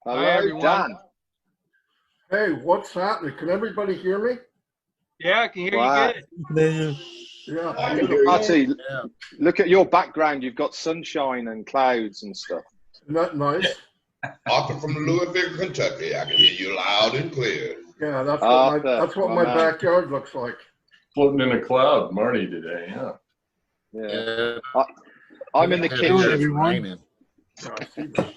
Hi, Hello, everyone. Dan. Hey, what's happening? Can everybody hear me? Yeah, I can hear you Wow. good. Yeah, I can beautiful. hear you. Marty, Yeah. look at your background. You've got sunshine and clouds and stuff. Isn't that nice? Arthur from Louisville, Kentucky. I can hear you loud and clear. Yeah, Arthur, that's what my my man. backyard looks like. Floating in a cloud, Marty today, yeah. Yeah. I'm in the Yeah, kitchen. everyone. Yeah, I see that.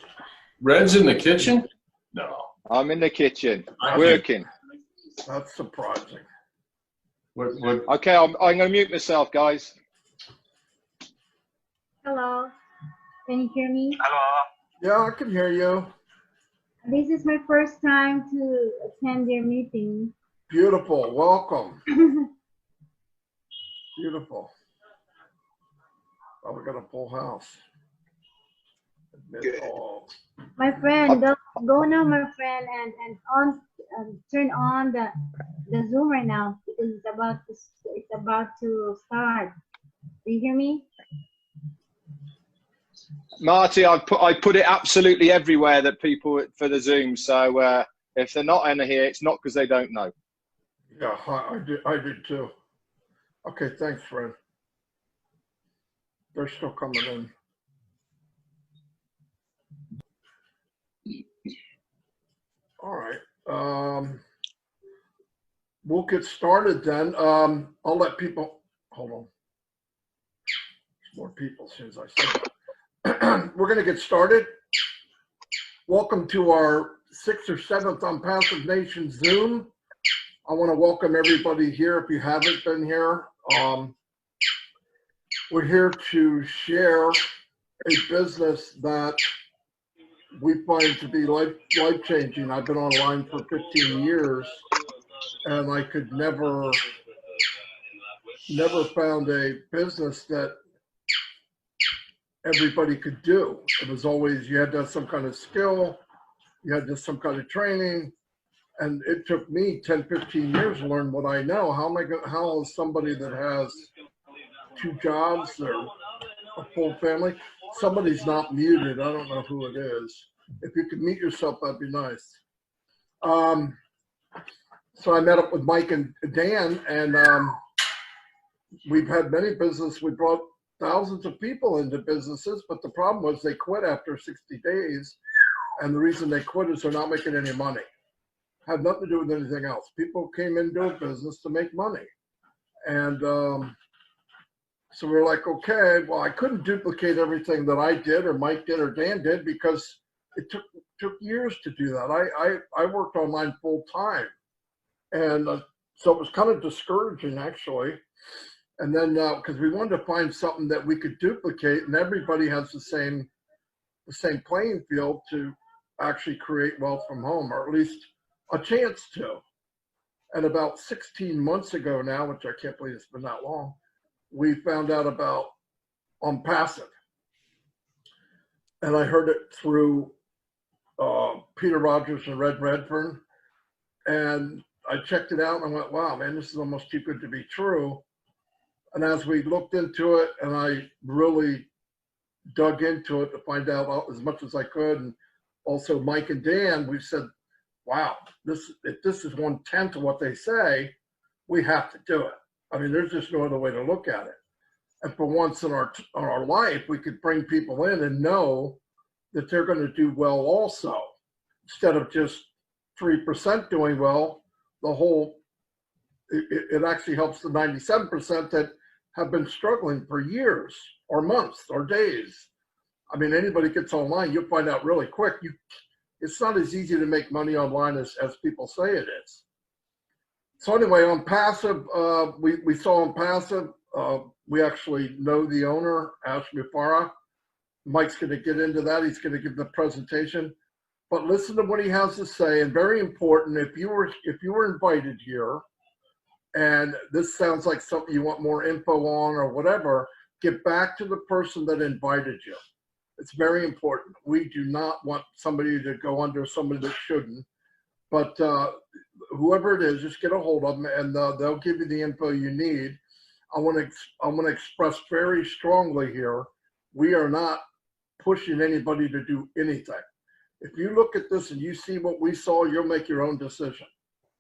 Red's in the kitchen? No. I'm in the kitchen, I working. That's surprising. What? Okay, I'm going to mute myself, guys. Hello, can you hear me? Yeah, I can hear you. This is my first time to attend your meeting. Beautiful. Welcome. Beautiful. Oh, we got a full house. Admit all. My friend, go now, my friend, and turn on the Zoom right now because it's about to start. Do you hear me? Marty, I put it absolutely everywhere that people for the Zoom. So if they're not in here, it's not because they don't know. Yeah, I did too. Okay, thanks, friend. They're still coming in. All right. We'll get started then. I'll let people, hold on. There's more people as soon as I say that. We're going to get started. Welcome to our 6th or 7th ONPASSIVE Nation Zoom. I want to welcome everybody here if you haven't been here. We're here to share a business that we find to be life-changing. I've been online for 15 years, and I could never found a business that everybody could do. It was always, you had to have some kind of skill, you had to have some kind of training, and it took me 10, 15 years to learn what I know. How is somebody that has 2 jobs or a full family? Somebody's not muted. I don't know who it is. If you could mute yourself, that'd be nice. So I met up with Mike and Dan, and we've had many businesses. We brought thousands of people into businesses, but the problem was they quit after 60 days. And the reason they quit is they're not making any money. Had nothing to do with anything else. People came into a business to make money. And so we're like, okay, well, I couldn't duplicate everything that I did or Mike did or Dan did because it took years to do that. I worked online full time. And so it was kind of discouraging, actually. And then because we wanted to find something that we could duplicate, and everybody has the same playing field to actually create wealth from home, or at least a chance to. And about 16 months ago now, which I can't believe it's been that long, we found out about ONPASSIVE. And I heard it through Peter Rogers and Red Redfern. And I checked it out and I went, wow, man, this is almost too good to be true. And as we looked into it and I really dug into it to find out as much as I could, and also Mike and Dan, we said, wow, if this is 1/10 of what they say, we have to do it. I mean, there's just no other way to look at it. And for once in our life, we could bring people in and know that they're going to do well also. Instead of just 3% doing well, it actually helps the 97% that have been struggling for years or months or days. I mean, anybody gets online, you'll find out really quick. It's not as easy to make money online as people say it is. So anyway, ONPASSIVE, we saw ONPASSIVE. We actually know the owner, Mufareh. Mike's going to get into that. He's going to give the presentation. But listen to what he has to say. And very important, if you were invited here, and this sounds like something you want more info on or whatever, get back to the person that invited you. It's very important. We do not want somebody to go under somebody that shouldn't. But whoever it is, just get a hold of them, and they'll give you the info you need. I want to express very strongly here, we are not pushing anybody to do anything. If you look at this and you see what we saw, you'll make your own decision.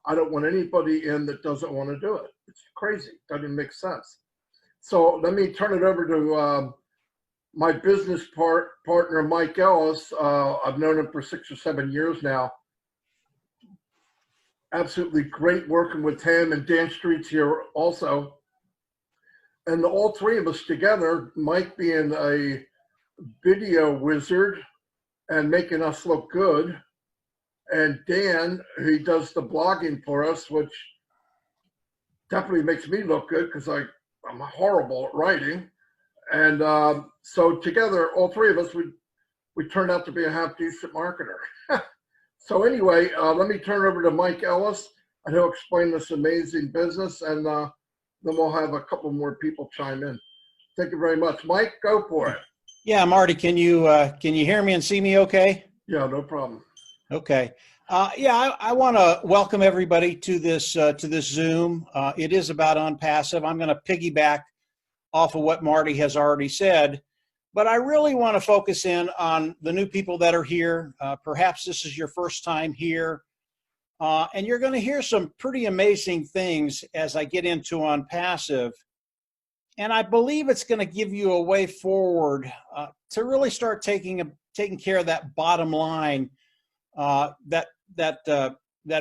I don't want anybody in that doesn't want to do it. It's crazy. Doesn't make sense. So let me turn it over to my business partner, Mike Ellis. I've known him for 6 or 7 years now. Absolutely great working with him, and Dan Street's here also. And all three of us together, Mike being a video wizard and making us look good, and Dan, he does the blogging for us, which definitely makes me look good because I'm horrible at writing. And so together, all three of us, we turned out to be a half-decent marketer. So anyway, let me turn it over to Mike Ellis, and he'll explain this amazing business, and then we'll have a couple more people chime in. Thank you very much. Mike, go for it. Yeah, Marty, can you hear me and see me okay? Yeah, no problem. Okay. Yeah, I want to welcome everybody to this Zoom. It is about ONPASSIVE. I'm going to piggyback off of what Marty has already said, but I really want to focus in on the new people that are here. Perhaps this is your first time here, and you're going to hear some pretty amazing things as I get into ONPASSIVE. And I believe it's going to give you a way forward to really start taking care of that bottom line, that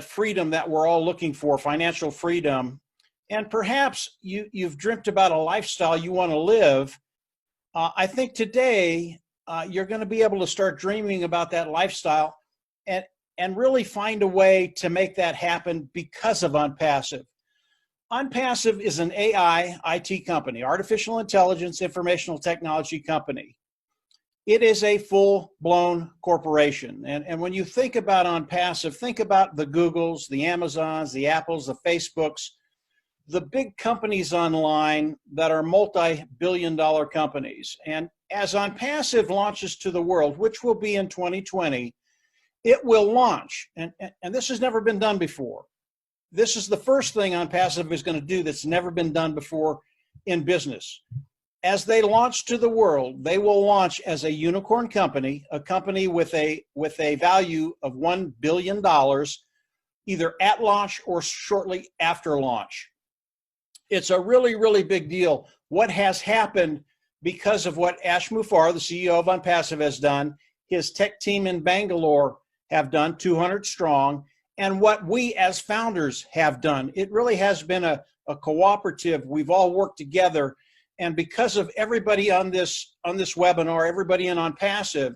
freedom that we're all looking for, financial freedom. And perhaps you've dreamt about a lifestyle you want to live. I think today you're going to be able to start dreaming about that lifestyle and really find a way to make that happen because of ONPASSIVE. ONPASSIVE is an AI IT company, artificial intelligence informational technology company. It is a full-blown corporation. And when you think about ONPASSIVE, think about the Googles, the Amazons, the Apples, the Facebooks, the big companies online that are multi-billion-dollar companies. And as ONPASSIVE launches to the world, which will be in 2020, it will launch. And this has never been done before. This is the first thing ONPASSIVE is going to do that's never been done before in business. As they launch to the world, they will launch as a unicorn company, a company with a value of $1 billion, either at launch or shortly after launch. It's a really, really big deal. What has happened because of what Ash Mufareh, the CEO of ONPASSIVE, has done, his tech team in Bangalore have done, 200 strong, and what we as founders have done. It really has been a cooperative. We've all worked together. And because of everybody on this webinar, everybody in ONPASSIVE,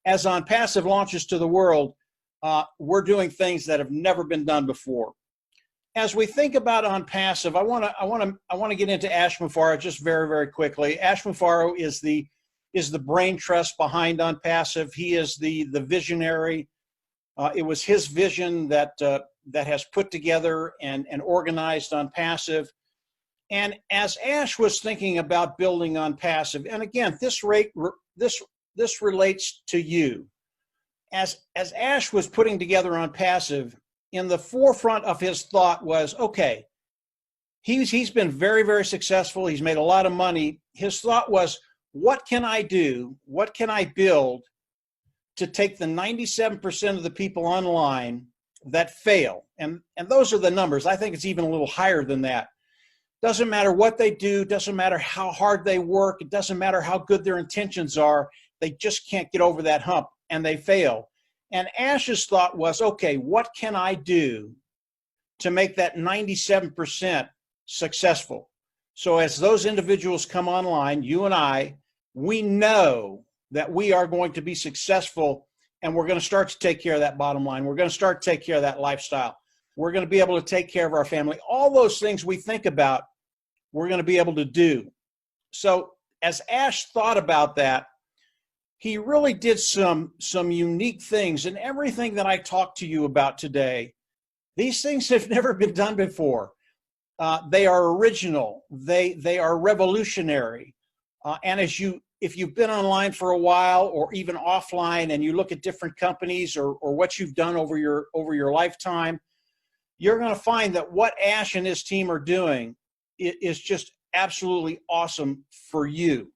as ONPASSIVE launches to the world, we're doing things that have never been done before. As we think about ONPASSIVE, I want to get into Ash Mufareh just very, very quickly. Ash Mufareh is the brain trust behind ONPASSIVE. He is the visionary. It was his vision that has put together and organized ONPASSIVE. And as Ash was thinking about building ONPASSIVE, and again, this relates to you. As Ash was putting together ONPASSIVE, in the forefront of his thought was, okay, he's been very, very successful. He's made a lot of money. His thought was, what can I do? What can I build to take the 97% of the people online that fail? And those are the numbers. I think it's even a little higher than that. Doesn't matter what they do, doesn't matter how hard they work, it doesn't matter how good their intentions are, they just can't get over that hump and they fail. And Ash's thought was, okay, what can I do to make that 97% successful? So as those individuals come online, you and I, we know that we are going to be successful, and we're going to start to take care of that bottom line. We're going to start to take care of that lifestyle. We're going to be able to take care of our family. All those things we think about, we're going to be able to do. So as Ash thought about that, he really did some unique things. And everything that I talked to you about today, these things have never been done before. They are original. They are revolutionary. And if you've been online for a while or even offline and you look at different companies or what you've done over your lifetime, you're going to find that what Ash and his team are doing is just absolutely awesome for you.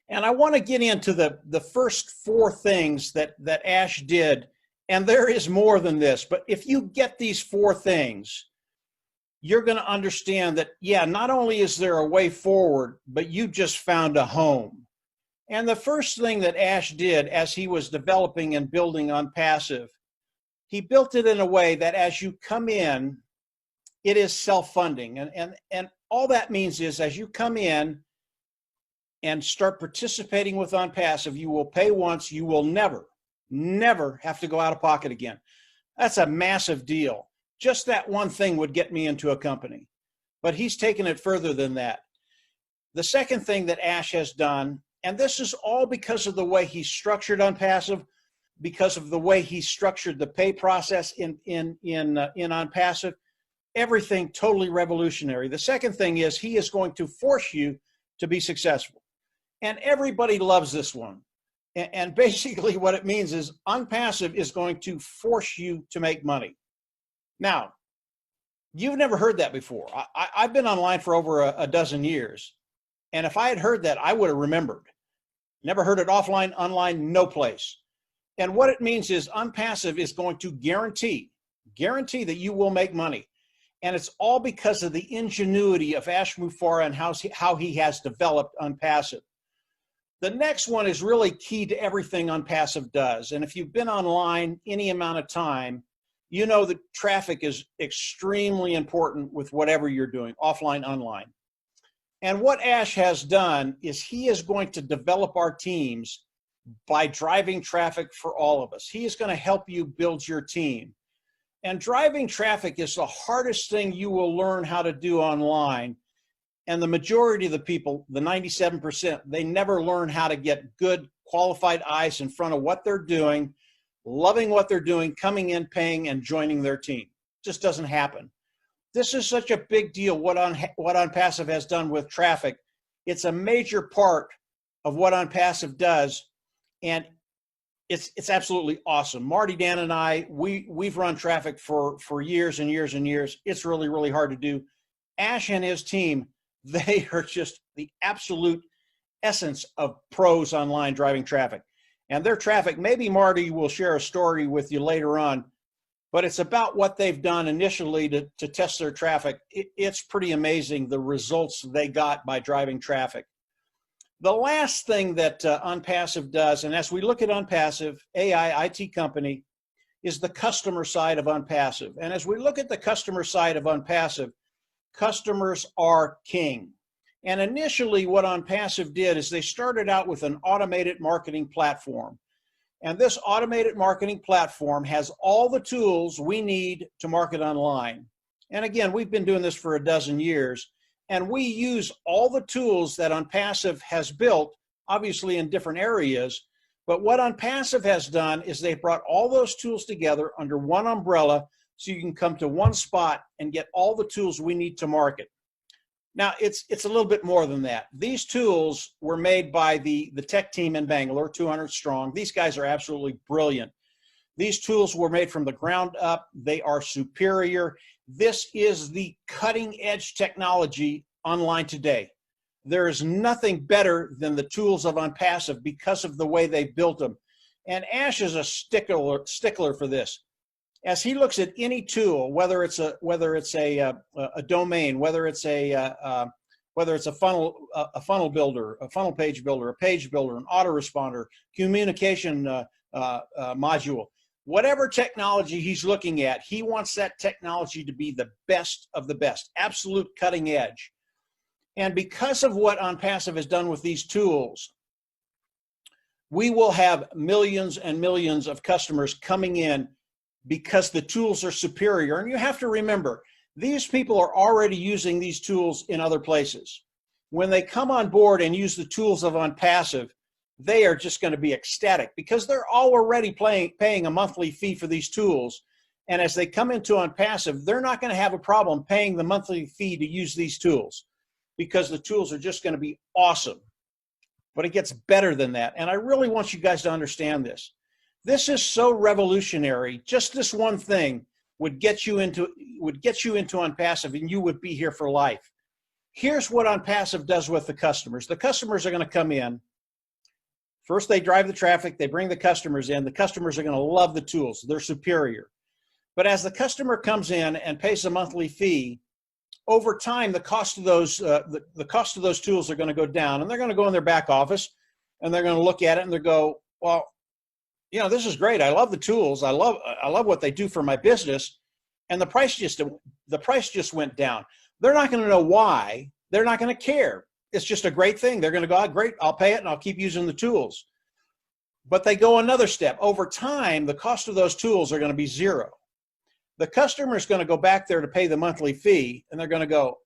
And I want to get into the first 4 things that Ash did. And there is more than this, but if you get these 4 things, you're going to understand that, yeah, not only is there a way forward, but you just found a home. And the first thing that Ash did as he was developing and building ONPASSIVE, he built it in a way that as you come in, it is self-funding. And all that means is as you come in and start participating with ONPASSIVE, you will pay once, you will never have to go out of pocket again. That's a massive deal. Just that one thing would get me into a company. But he's taken it further than that. The second thing that Ash has done, and this is all because of the way he structured ONPASSIVE, because of the way he structured the pay process in ONPASSIVE, everything totally revolutionary. The second thing is he is going to force you to be successful. And everybody loves this one. And basically what it means is ONPASSIVE is going to force you to make money. Now, you've never heard that before. I've been online for over a dozen years. And if I had heard that, I would have remembered. Never heard it offline, online, no place. And what it means is ONPASSIVE is going to guarantee that you will make money. And it's all because of the ingenuity of Ash Mufareh and how he has developed ONPASSIVE. The next one is really key to everything ONPASSIVE does. And if you've been online any amount of time, you know that traffic is extremely important with whatever you're doing, offline, online. And what Ash has done is he is going to develop our teams by driving traffic for all of us. He is going to help you build your team. And driving traffic is the hardest thing you will learn how to do online. And the majority of the people, the 97%, they never learn how to get good, qualified eyes in front of what they're doing, loving what they're doing, coming in, paying, and joining their team. It just doesn't happen. This is such a big deal, what ONPASSIVE has done with traffic. It's a major part of what ONPASSIVE does, and it's absolutely awesome. Marty, Dan, and I, we've run traffic for years and years and years. It's really, really hard to do. Ash and his team, they are just the absolute essence of pros online driving traffic. And their traffic, maybe Marty will share a story with you later on, but it's about what they've done initially to test their traffic. It's pretty amazing the results they got by driving traffic. The last thing that ONPASSIVE does, and as we look at ONPASSIVE, AI IT company, is the customer side of ONPASSIVE. And as we look at the customer side of ONPASSIVE, customers are king. And initially what ONPASSIVE did is they started out with an automated marketing platform. And this automated marketing platform has all the tools we need to market online. And again, we've been doing this for a dozen years, and we use all the tools that ONPASSIVE has built, obviously in different areas. But what ONPASSIVE has done is they brought all those tools together under one umbrella so you can come to one spot and get all the tools we need to market. Now, it's a little bit more than that. These tools were made by the tech team in Bangalore, 200 strong. These guys are absolutely brilliant. These tools were made from the ground up. They are superior. This is the cutting edge technology online today. There is nothing better than the tools of ONPASSIVE because of the way they built them. And Ash is a stickler for this. As he looks at any tool, whether it's a domain, whether it's a funnel builder, a funnel page builder, a page builder, an autoresponder, communication module, whatever technology he's looking at, he wants that technology to be the best of the best, absolute cutting edge. And because of what ONPASSIVE has done with these tools, we will have millions and millions of customers coming in because the tools are superior. And you have to remember, these people are already using these tools in other places. When they come on board and use the tools of ONPASSIVE, they are just going to be ecstatic because they're already paying a monthly fee for these tools. And as they come into ONPASSIVE, they're not going to have a problem paying the monthly fee to use these tools because the tools are just going to be awesome. But it gets better than that. And I really want you guys to understand this. This is so revolutionary. Just this one thing would get you into ONPASSIVE, and you would be here for life. Here's what ONPASSIVE does with the customers. The customers are going to come in. First, they drive the traffic, they bring the customers in. The customers are going to love the tools. They're superior. But as the customer comes in and pays a monthly fee, over time, the cost of those tools are going to go down, and they're going to go in their back office and they're going to look at it and they'll go, well, you know, this is great. I love the tools. I love what they do for my business. And the price just went down. They're not going to know why. They're not going to care. It's just a great thing. They're going to go, oh, great, I'll pay it and I'll keep using the tools. But they go another step. Over time, the cost of those tools are going to be zero. The customer is going to go back there to pay the monthly fee, and they're going to go,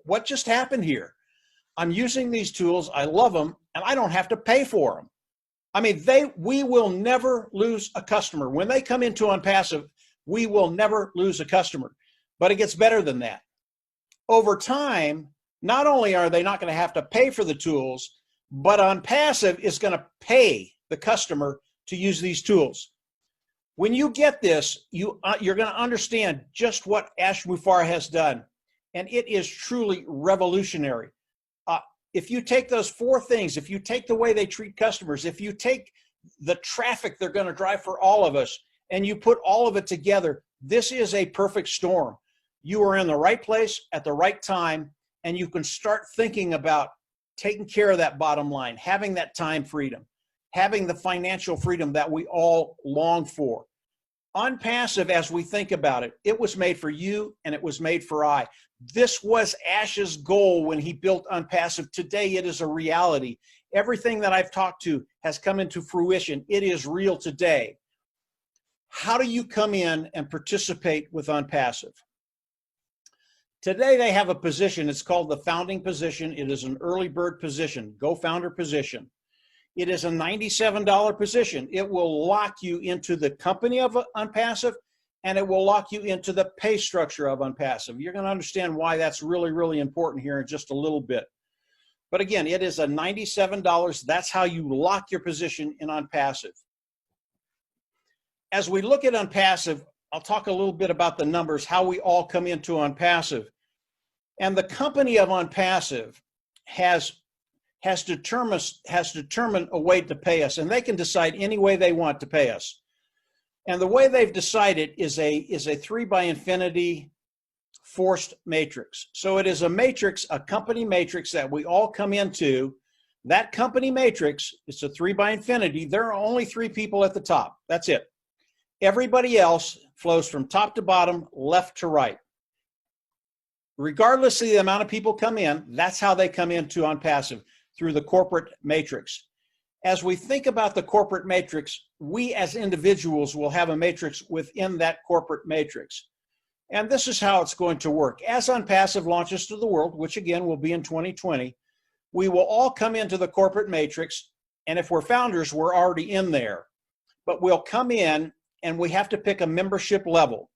what just happened here? I'm using these tools, I love them, and I don't have to pay for them. I mean, we will never lose a customer. When they come into ONPASSIVE, we will never lose a customer. But it gets better than that. Over time, not only are they not going to have to pay for the tools, but ONPASSIVE is going to pay the customer to use these tools. When you get this, you're going to understand just what Mufareh has done, and it is truly revolutionary. If you take those four things, if you take the way they treat customers, if you take the traffic they're going to drive for all of us, and you put all of it together, this is a perfect storm. You are in the right place at the right time, and you can start thinking about taking care of that bottom line, having that time freedom, having the financial freedom that we all long for. ONPASSIVE, as we think about it, it was made for you and it was made for I. This was Ash's goal when he built ONPASSIVE. Today it is a reality. Everything that I've talked to has come into fruition. It is real today. How do you come in and participate with ONPASSIVE? Today they have a position. It's called the founding position. It is an early bird position, go founder position. It is a $97 position. It will lock you into the company of ONPASSIVE, and it will lock you into the pay structure of ONPASSIVE. You're going to understand why that's really, really important here in just a little bit. But again, it is a $97. That's how you lock your position in ONPASSIVE. As we look at ONPASSIVE, I'll talk a little bit about the numbers, how we all come into ONPASSIVE. And the company of ONPASSIVE has determined a way to pay us, and they can decide any way they want to pay us. And the way they've decided is a 3 by infinity forced matrix. So it is a matrix, a company matrix that we all come into. That company matrix, it's a 3 by infinity. There are only 3 people at the top. That's it. Everybody else flows from top to bottom, left to right. Regardless of the amount of people come in, that's how they come into ONPASSIVE, through the corporate matrix. As we think about the corporate matrix, we as individuals will have a matrix within that corporate matrix. And this is how it's going to work. As ONPASSIVE launches to the world, which again will be in 2020, we will all come into the corporate matrix, and if we're founders, we're already in there. But we'll come in and we have to pick a membership level.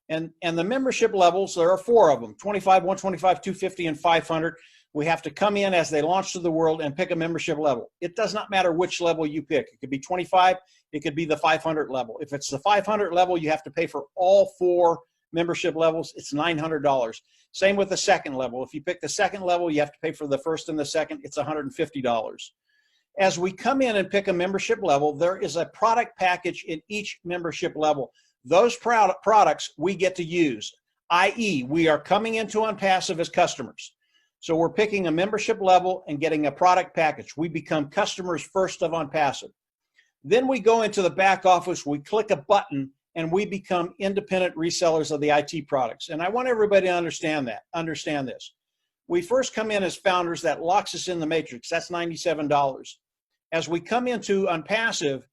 And the membership levels, there are 4 of them, 25, 125, 250, and 500. We have to come in as they launch to the world and pick a membership level. It does not matter which level you pick. It could be 25, it could be the 500 level. If it's the 500 level, you have to pay for all 4 membership levels. It's $900. Same with the second level. If you pick the second level, you have to pay for the first and the second. It's $150. As we come in and pick a membership level, there is a product package in each membership level. Those products we get to use, i.e., we are coming into ONPASSIVE as customers. So we're picking a membership level and getting a product package. We become customers first of ONPASSIVE. Then we go into the back office, we click a button, and we become independent resellers of the IT products. And I want everybody to understand this. We first come in as founders. That locks us in the matrix. That's $97. As we come into ONPASSIVE,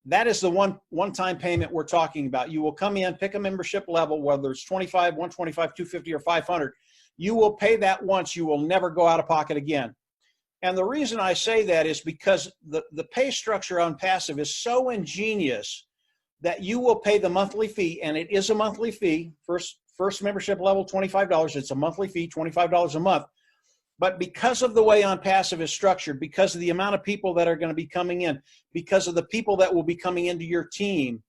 that is the one-time payment we're talking about. You will come in, pick a membership level, whether it's 25, 125, 250, or 500. You will pay that once. You will never go out of pocket again. And the reason I say that is because the pay structure on ONPASSIVE is so ingenious that you will pay the monthly fee, and it is a monthly fee. First membership level, $25. It's a monthly fee, $25 a month. But because of the way ONPASSIVE is structured, because of the amount of people that are going to be coming in, because of the people that will be coming into your team,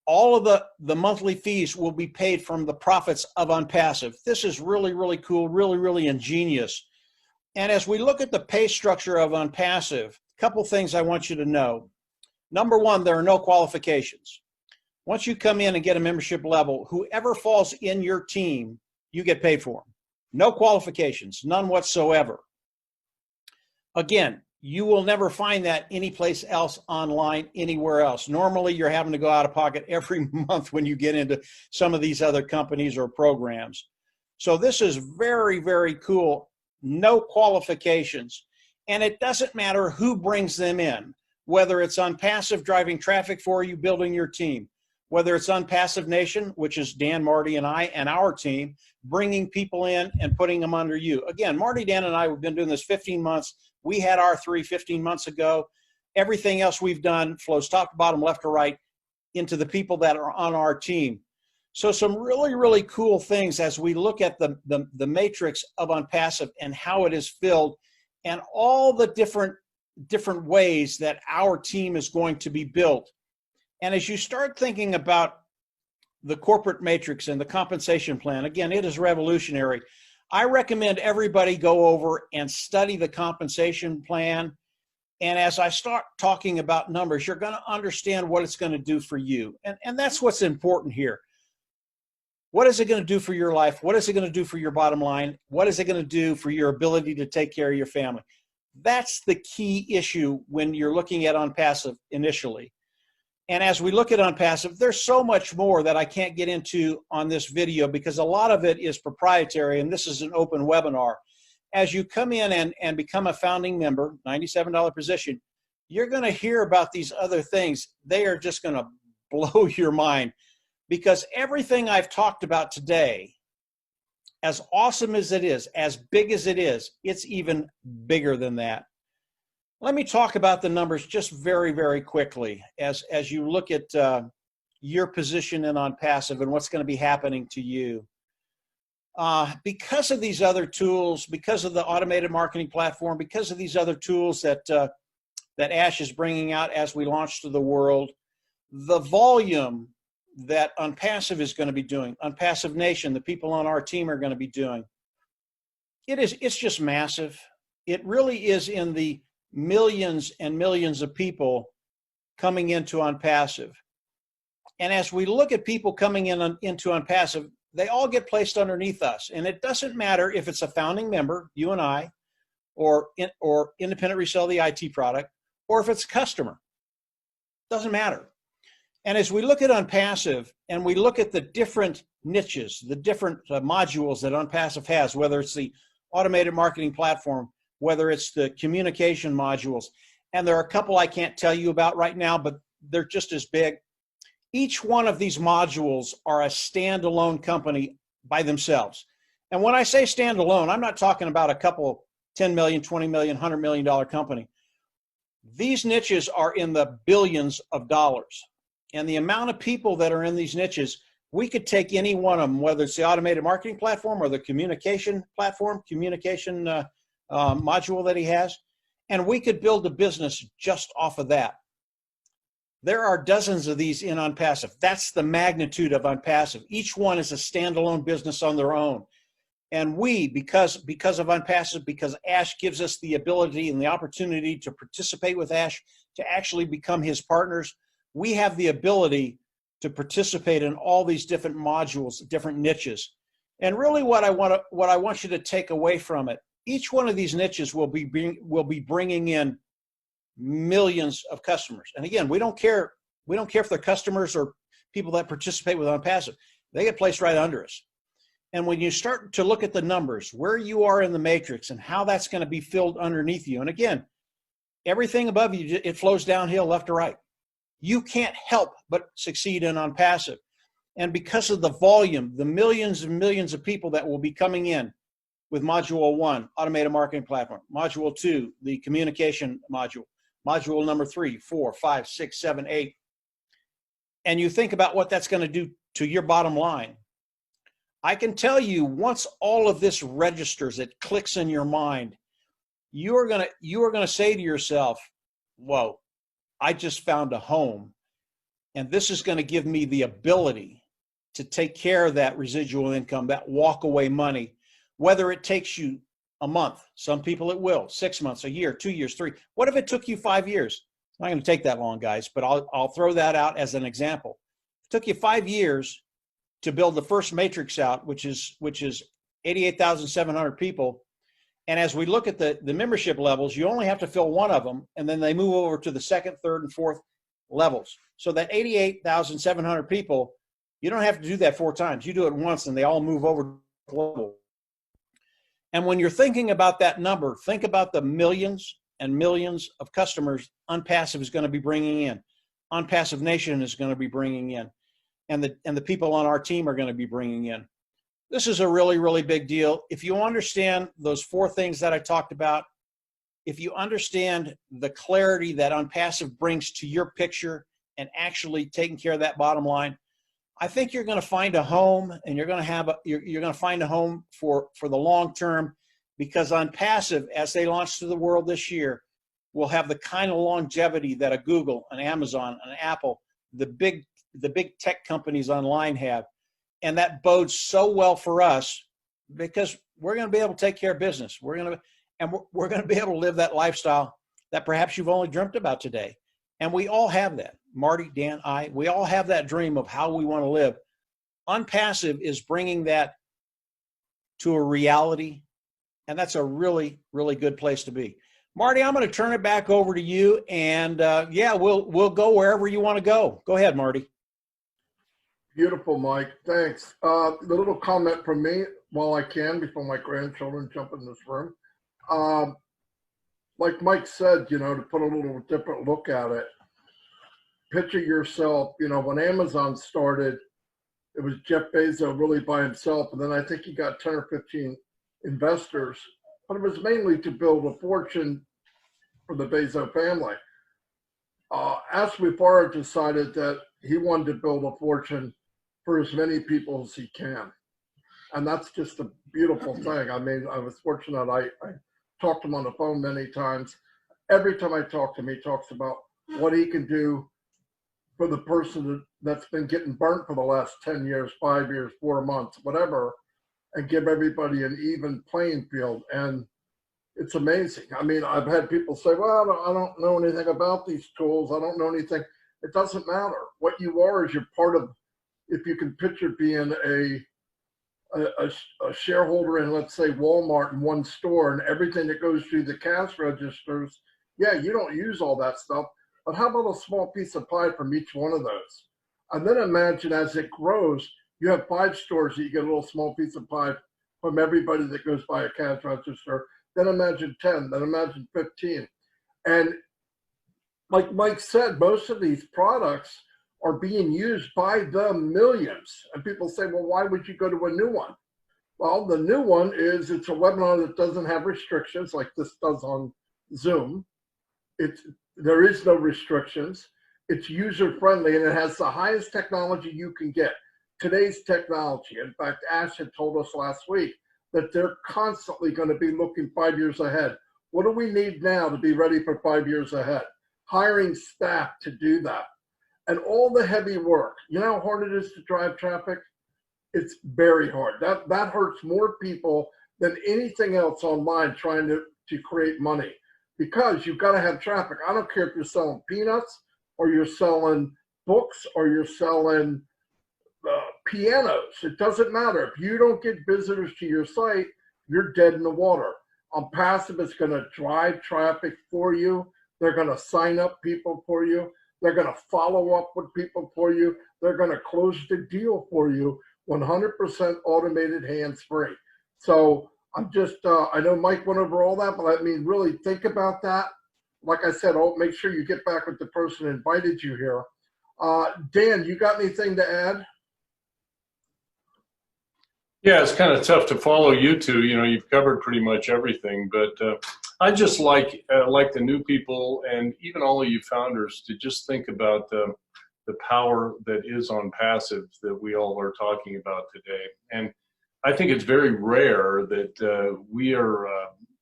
all of the monthly fees will be paid from the profits of ONPASSIVE. This is really, really cool, really, really ingenious. And as we look at the pay structure of ONPASSIVE, a couple things I want you to know. Number one, there are no qualifications. Once you come in and get a membership level, whoever falls in your team, you get paid for them. No qualifications, none whatsoever. Again, you will never find that anyplace else online, anywhere else. Normally, you're having to go out of pocket every month when you get into some of these other companies or programs. So this is very, very cool. No qualifications. And it doesn't matter who brings them in, whether it's ONPASSIVE driving traffic for you, building your team, whether it's ONPASSIVE Nation, which is Dan, Marty, and I, and our team, bringing people in and putting them under you. Again, Marty, Dan, and I, we've been doing this 15 months. We had our 15 months ago. Everything else we've done flows top to bottom, left to right, into the people that are on our team. So some really, really cool things as we look at the matrix of ONPASSIVE and how it is filled and all the different ways that our team is going to be built. And as you start thinking about the corporate matrix and the compensation plan, again, it is revolutionary. I recommend everybody go over and study the compensation plan. And as I start talking about numbers, you're going to understand what it's going to do for you. And that's what's important here. What is it going to do for your life? What is it going to do for your bottom line? What is it going to do for your ability to take care of your family? That's the key issue when you're looking at ONPASSIVE initially. And as we look at ONPASSIVE, there's so much more that I can't get into on this video because a lot of it is proprietary, and this is an open webinar. As you come in and become a founding member, $97 position, you're going to hear about these other things. They are just going to blow your mind because everything I've talked about today, as awesome as it is, as big as it is, it's even bigger than that. Let me talk about the numbers just very, very quickly as you look at your position in ONPASSIVE and what's going to be happening to you. Because of these other tools, because of the automated marketing platform, because of these other tools that Ash is bringing out as we launch to the world, the volume that ONPASSIVE is going to be doing, ONPASSIVE Nation, the people on our team are going to be doing, it's just massive. It really is in the millions and millions of people coming into ONPASSIVE. And as we look at people coming into ONPASSIVE, they all get placed underneath us. And it doesn't matter if it's a founding member, you and I, or independent resell the IT product, or if it's a customer. Doesn't matter. And as we look at ONPASSIVE and we look at the different niches, the different modules that ONPASSIVE has, whether it's the automated marketing platform, whether it's the communication modules, and there are a couple I can't tell you about right now, but they're just as big. Each one of these modules are a standalone company by themselves. And when I say standalone, I'm not talking about a couple 10 million, 20 million, $100 million company. These niches are in the billions of dollars. And the amount of people that are in these niches, we could take any one of them, whether it's the automated marketing platform or the communication platform, communication module that he has, and we could build a business just off of that. There are dozens of these in ONPASSIVE. That's the magnitude of ONPASSIVE. Each one is a standalone business on their own. And we, because of ONPASSIVE, because Ash gives us the ability and the opportunity to participate with Ash, to actually become his partners, we have the ability to participate in all these different modules, different niches. And really what I want you to take away from it, each one of these niches will be bringing in millions of customers. And again, we don't care if they're customers or people that participate with ONPASSIVE. They get placed right under us. And when you start to look at the numbers, where you are in the matrix and how that's going to be filled underneath you, and again, everything above you, it flows downhill left to right. You can't help but succeed in ONPASSIVE. And because of the volume, the millions and millions of people that will be coming in with Module 1, Automated Marketing Platform, Module 2, the Communication Module, Module number 3, 4, 5, 6, 7, 8, and you think about what that's going to do to your bottom line, I can tell you once all of this registers, it clicks in your mind, you are going to say to yourself, whoa, I just found a home, and this is going to give me the ability to take care of that residual income, that walk away money, whether it takes you a month. Some people it will. 6 months, a year, 2 years, 3. What if it took you 5 years? It's not going to take that long, guys, but I'll throw that out as an example. It took you 5 years to build the first matrix out, which is 88,700 people. And as we look at the membership levels, you only have to fill one of them, and then they move over to the second, third, and fourth levels. So that 88,700 people, you don't have to do that 4 times. You do it once, and they all move over to the level. And when you're thinking about that number, think about the millions and millions of customers ONPASSIVE is going to be bringing in, ONPASSIVE Nation is going to be bringing in, and the people on our team are going to be bringing in. This is a really, really big deal. If you understand those 4 things that I talked about, if you understand the clarity that ONPASSIVE brings to your picture and actually taking care of that bottom line, I think you're going to find a home, and you're going to find a home for the long term, because ONPASSIVE, as they launch to the world this year, will have the kind of longevity that a Google, an Amazon, an Apple, the big tech companies online have. And that bodes so well for us, because we're going to be able to take care of business. We're going to be able to live that lifestyle that perhaps you've only dreamt about today. And we all have that. Marty, Dan, we all have that dream of how we want to live. ONPASSIVE is bringing that to a reality, and that's a really, really good place to be. Marty, I'm going to turn it back over to you, and yeah, we'll go wherever you want to go. Go ahead, Marty. Beautiful, Mike. Thanks. The little comment from me, while I can, before my grandchildren jump in this room. Like Mike said, to put a little different look at it, picture yourself, when Amazon started, it was Jeff Bezos really by himself, and then I think he got 10 or 15 investors, but it was mainly to build a fortune for the Bezos family. Mufareh decided that he wanted to build a fortune for as many people as he can. And that's just a beautiful thing. I mean, I was fortunate. I talked to him on the phone many times. Every time I talk to him, he talks about what he can do for the person that's been getting burnt for the last 10 years, 5 years, 4 months, whatever, and give everybody an even playing field. And it's amazing. I mean, I've had people say, well, I don't know anything about these tools. I don't know anything. It doesn't matter. What you are is you're part of, if you can picture being a shareholder in, let's say, Walmart in one store, and everything that goes through the cash registers, yeah, you don't use all that stuff, but how about a small piece of pie from each one of those? And then imagine as it grows, you have 5 stores that you get a little small piece of pie from everybody that goes by a cash register. Then imagine 10, then imagine 15. And like Mike said, most of these products are being used by the millions. And people say, well, why would you go to a new one? Well, the new one is it's a webinar that doesn't have restrictions like this does on Zoom. There is no restrictions. It's user-friendly, and it has the highest technology you can get. Today's technology. In fact, Ash had told us last week that they're constantly going to be looking 5 years ahead. What do we need now to be ready for 5 years ahead? Hiring staff to do that. And all the heavy work. You know how hard it is to drive traffic? It's very hard. That hurts more people than anything else online trying to create money, because you've got to have traffic. I don't care if you're selling peanuts or you're selling books or you're selling pianos. It doesn't matter. If you don't get visitors to your site, you're dead in the water. ONPASSIVE is going to drive traffic for you. They're going to sign up people for you. They're going to follow up with people for you. They're going to close the deal for you, 100% automated, hands-free. So I'm just, I know Mike went over all that, but I mean, really think about that. Like I said, make sure you get back with the person who invited you here. Dan, you got anything to add? Yeah, it's kind of tough to follow you two. You've covered pretty much everything, but I just like the new people and even all of you founders to just think about the power that is ONPASSIVE that we all are talking about today. And I think it's very rare that we are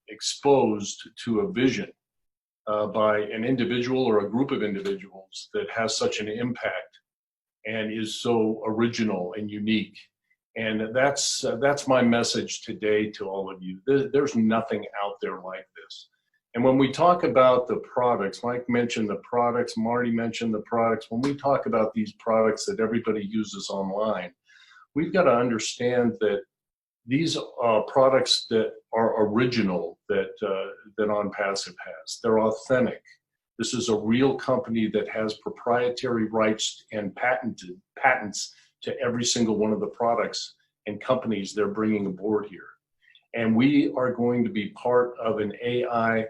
exposed to a vision by an individual or a group of individuals that has such an impact and is so original and unique. And that's my message today to all of you. There's nothing out there like this. And when we talk about the products, Mike mentioned the products, Marty mentioned the products. When we talk about these products that everybody uses online, we've got to understand that these products that are original that ONPASSIVE has. They're authentic. This is a real company that has proprietary rights and patents to every single one of the products and companies they're bringing aboard here. And we are going to be part of an AI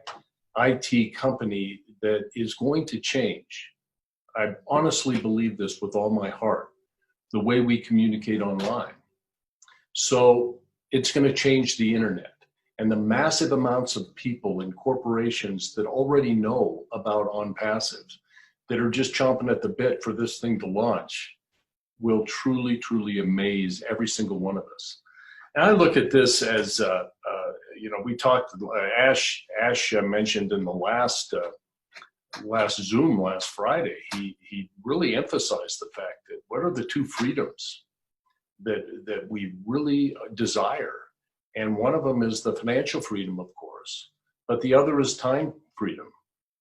IT company that is going to change. I honestly believe this with all my heart, the way we communicate online. So it's going to change the internet, and the massive amounts of people and corporations that already know about ONPASSIVE, that are just chomping at the bit for this thing to launch, will truly, truly amaze every single one of us. And I look at this as, you know, we talked, Ash mentioned in the last Zoom last Friday, he really emphasized the fact that what are the two freedoms that we really desire? And one of them is the financial freedom, of course, but the other is time freedom.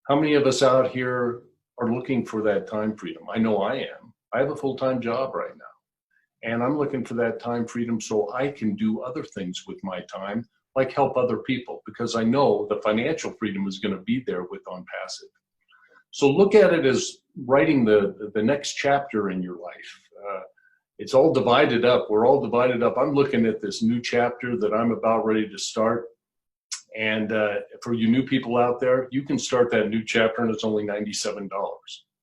How many of us out here are looking for that time freedom? I know I am. I have a full-time job right now, and I'm looking for that time freedom so I can do other things with my time, like help other people, because I know the financial freedom is going to be there with ONPASSIVE. So look at it as writing the next chapter in your life. It's all divided up. We're all divided up. I'm looking at this new chapter that I'm about ready to start. And for you new people out there, you can start that new chapter and it's only $97.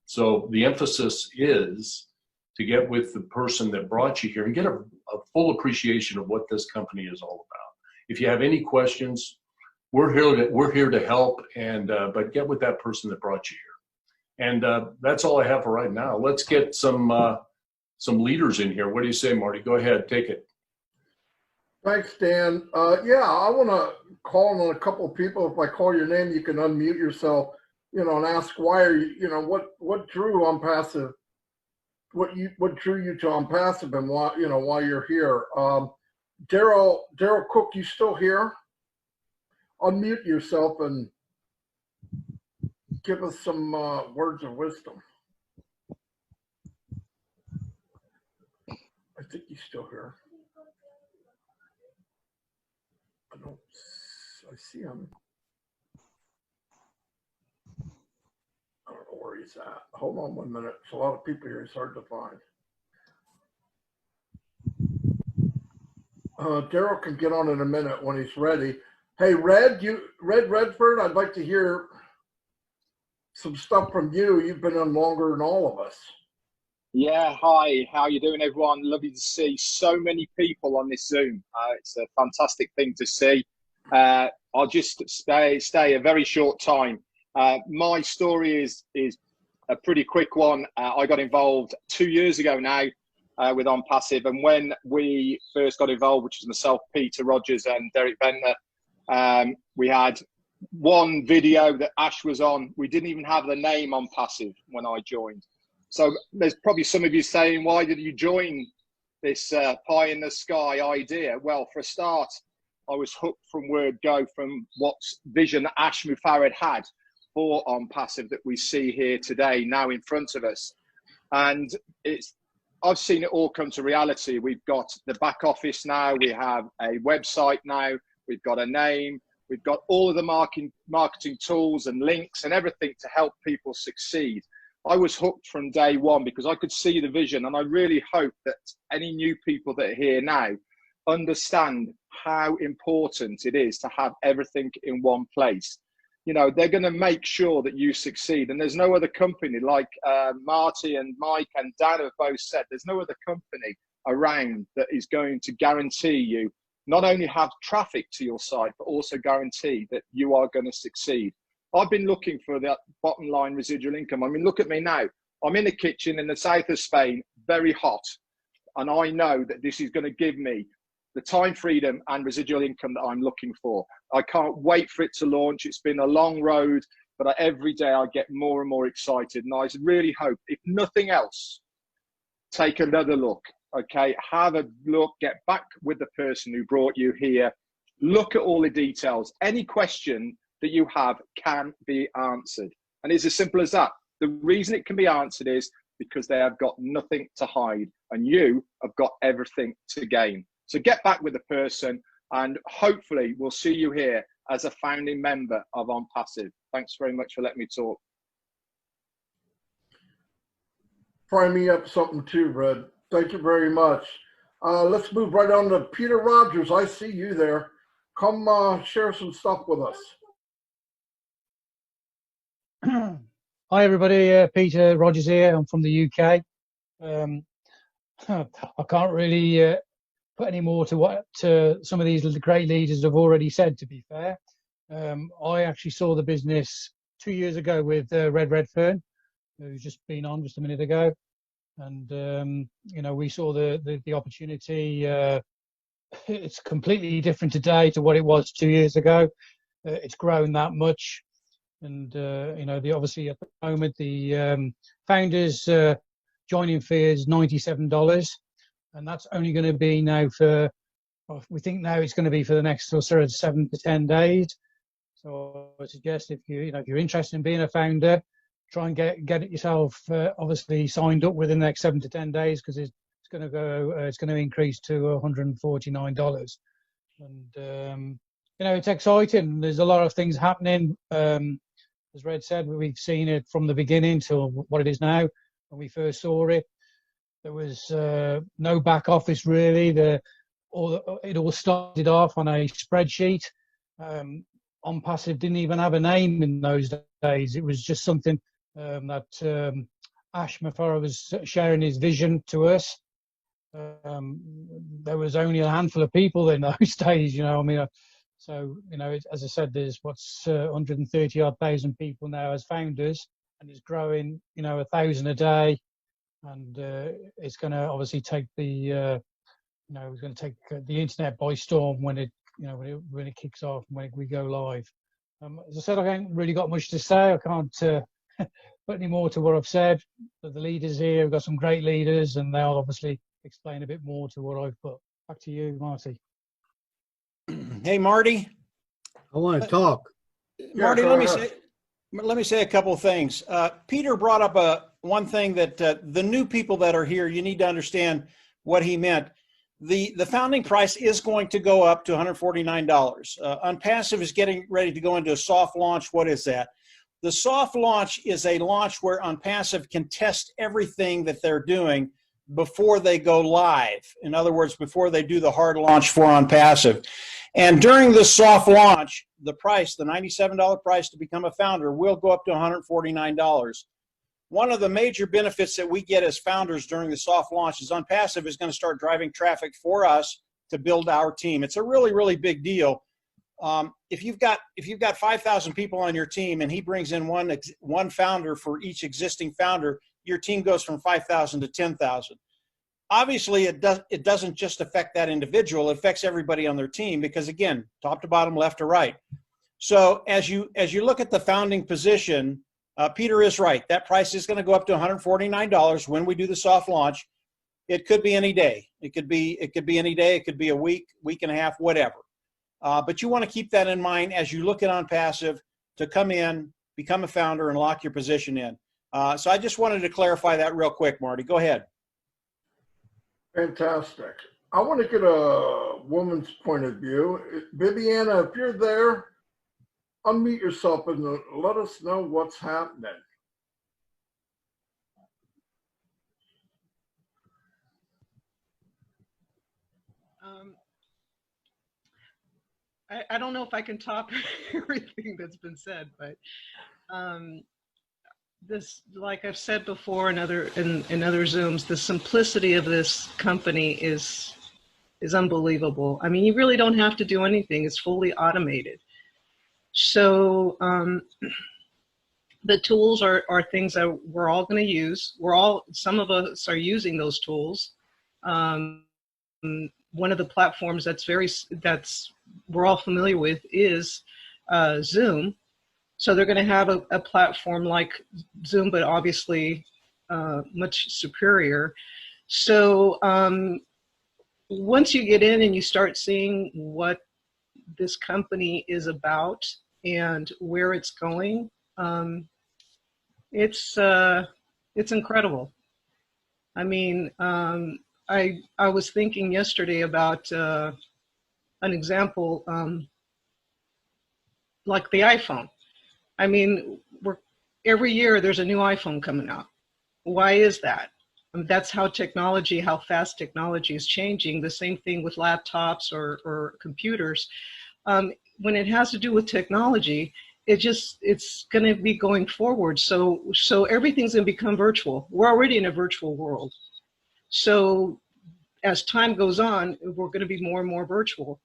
So the emphasis is to get with the person that brought you here and get a full appreciation of what this company is all about. If you have any questions, we're here to help, and but get with that person that brought you here. And that's all I have for right now. Let's get some leaders in here. What do you say, Marty? Go ahead, take it. Thanks, Dan. Yeah, I want to call on a couple of people. If I call your name, you can unmute yourself, you know, and ask why are you, you know, what drew ONPASSIVE, what drew you to ONPASSIVE, and why, you know, why you're here. Daryl Cook, you still here? Unmute yourself and give us some words of wisdom. I think he's still here. I see him. I don't know where he's at. Hold on 1 minute. There's a lot of people here. It's hard to find. Daryl can get on in a minute when he's ready. Hey, Red Redford, I'd like to hear some stuff from you. You've been on longer than all of us. Yeah, hi. How you doing, everyone? Lovely to see so many people on this Zoom. It's a fantastic thing to see. I'll just stay a very short time. My story is a pretty quick one. I got involved 2 years ago now with ONPASSIVE, and when we first got involved, which was myself, Peter Rogers, and Derek Bentner, we had one video that Ash was on. We didn't even have the name ONPASSIVE when I joined. So there's probably some of you saying, why did you join this pie in the sky idea? Well, for a start, I was hooked from word go from what vision Ash Mufareh had for ONPASSIVE that we see here today, now in front of us. And I've seen it all come to reality. We've got the back office now. We have a website now. We've got a name. We've got all of the marketing tools and links and everything to help people succeed. I was hooked from day one because I could see the vision, and I really hope that any new people that are here now understand how important it is to have everything in one place. You know, they're going to make sure that you succeed, and there's no other company like Marty and Mike and Dan have both said, there's no other company around that is going to guarantee you not only have traffic to your site, but also guarantee that you are going to succeed. I've been looking for that bottom line residual income. I mean, look at me now. I'm in a kitchen in the south of Spain, very hot. And I know that this is going to give me the time freedom and residual income that I'm looking for. I can't wait for it to launch. It's been a long road, but every day I get more and more excited. And I really hope, if nothing else, take another look Okay, have a look, get back with the person who brought you here. Look at all the details. Any question that you have can be answered. And it's as simple as that. The reason it can be answered is because they have got nothing to hide and you have got everything to gain. So get back with the person and hopefully we'll see you here as a founding member of ONPASSIVE. Thanks very much for letting me talk. Fry me up something too, Red. Thank you very much. Let's move right on to Peter Rogers. I see you there. Come share some stuff with us. Hi everybody, Peter Rogers here. I'm from the UK. I can't really put any more to what some of these great leaders have already said, to be fair. I actually saw the business 2 years ago with Red Redfern, who's just been on just a minute ago. And, you know, we saw the opportunity. It's completely different today to what it was 2 years ago. It's grown that much. And, you know, obviously at the moment, the founders joining fee is $97. And that's only going to be now for, we think now it's going to be for the next sort of 7 to 10 days. So I suggest if you're interested in being a founder, try and get it yourself obviously signed up within the next 7 to 10 days, because it's going to increase to $149. And you know, it's exciting. There's a lot of things happening. As Red said, we've seen it from the beginning to what it is now. When we first saw it, there was no back office really. It all started off on a spreadsheet. ONPASSIVE didn't even have a name in those days. It was just something that Ash Mufareh was sharing his vision to us. There was only a handful of people in those days, you know. I mean, so you know, as I said, there's 130,000 people now as founders, and it's growing, you know, 1,000 a day, and it's going to obviously take the it's going to take the internet by storm when it kicks off, when we go live. As I said, I haven't really got much to say. I can't put any more to what I've said. But the leaders here, we've got some great leaders, and they'll obviously explain a bit more to what I've put. Back to you, Marty. Hey, Marty. I want to talk. Marty, let me say a couple of things. Peter brought up one thing that the new people that are here, you need to understand what he meant. The founding price is going to go up to $149. ONPASSIVE is getting ready to go into a soft launch. What is that? The soft launch is a launch where ONPASSIVE can test everything that they're doing before they go live. In other words, before they do the hard launch for ONPASSIVE. And during this soft launch, the price, the $97 price to become a founder, will go up to $149. One of the major benefits that we get as founders during the soft launch is ONPASSIVE is going to start driving traffic for us to build our team. It's a really, really big deal. If you've got 5,000 people on your team and he brings in one founder for each existing founder, your team goes from 5,000 to 10,000. Obviously, it doesn't just affect that individual; it affects everybody on their team, because again, top to bottom, left to right. So as you look at the founding position, Peter is right. That price is going to go up to $149 when we do the soft launch. It could be any day. It could be any day. It could be a week and a half, whatever. But you want to keep that in mind as you look at ONPASSIVE to come in, become a founder, and lock your position in. So I just wanted to clarify that real quick, Marty. Go ahead. Fantastic. I want to get a woman's point of view. Viviana, if you're there, unmute yourself and let us know what's happening. I don't know if I can top everything that's been said, but this, like I've said before in other Zooms, the simplicity of this company is unbelievable. I mean, you really don't have to do anything. It's fully automated. So the tools are things that we're all going to use. Some of us are using those tools. One of the platforms that's we're all familiar with is Zoom. So they're going to have a platform like Zoom, but obviously much superior. So once you get in and you start seeing what this company is about and where it's going, it's incredible. I mean, I was thinking yesterday about an example, like the iPhone. I mean, every year there's a new iPhone coming out. Why is that? That's how fast technology is changing. The same thing with laptops or computers. When it has to do with technology, it's going to be going forward. So everything's going to become virtual. We're already in a virtual world. So as time goes on, we're going to be more and more virtual.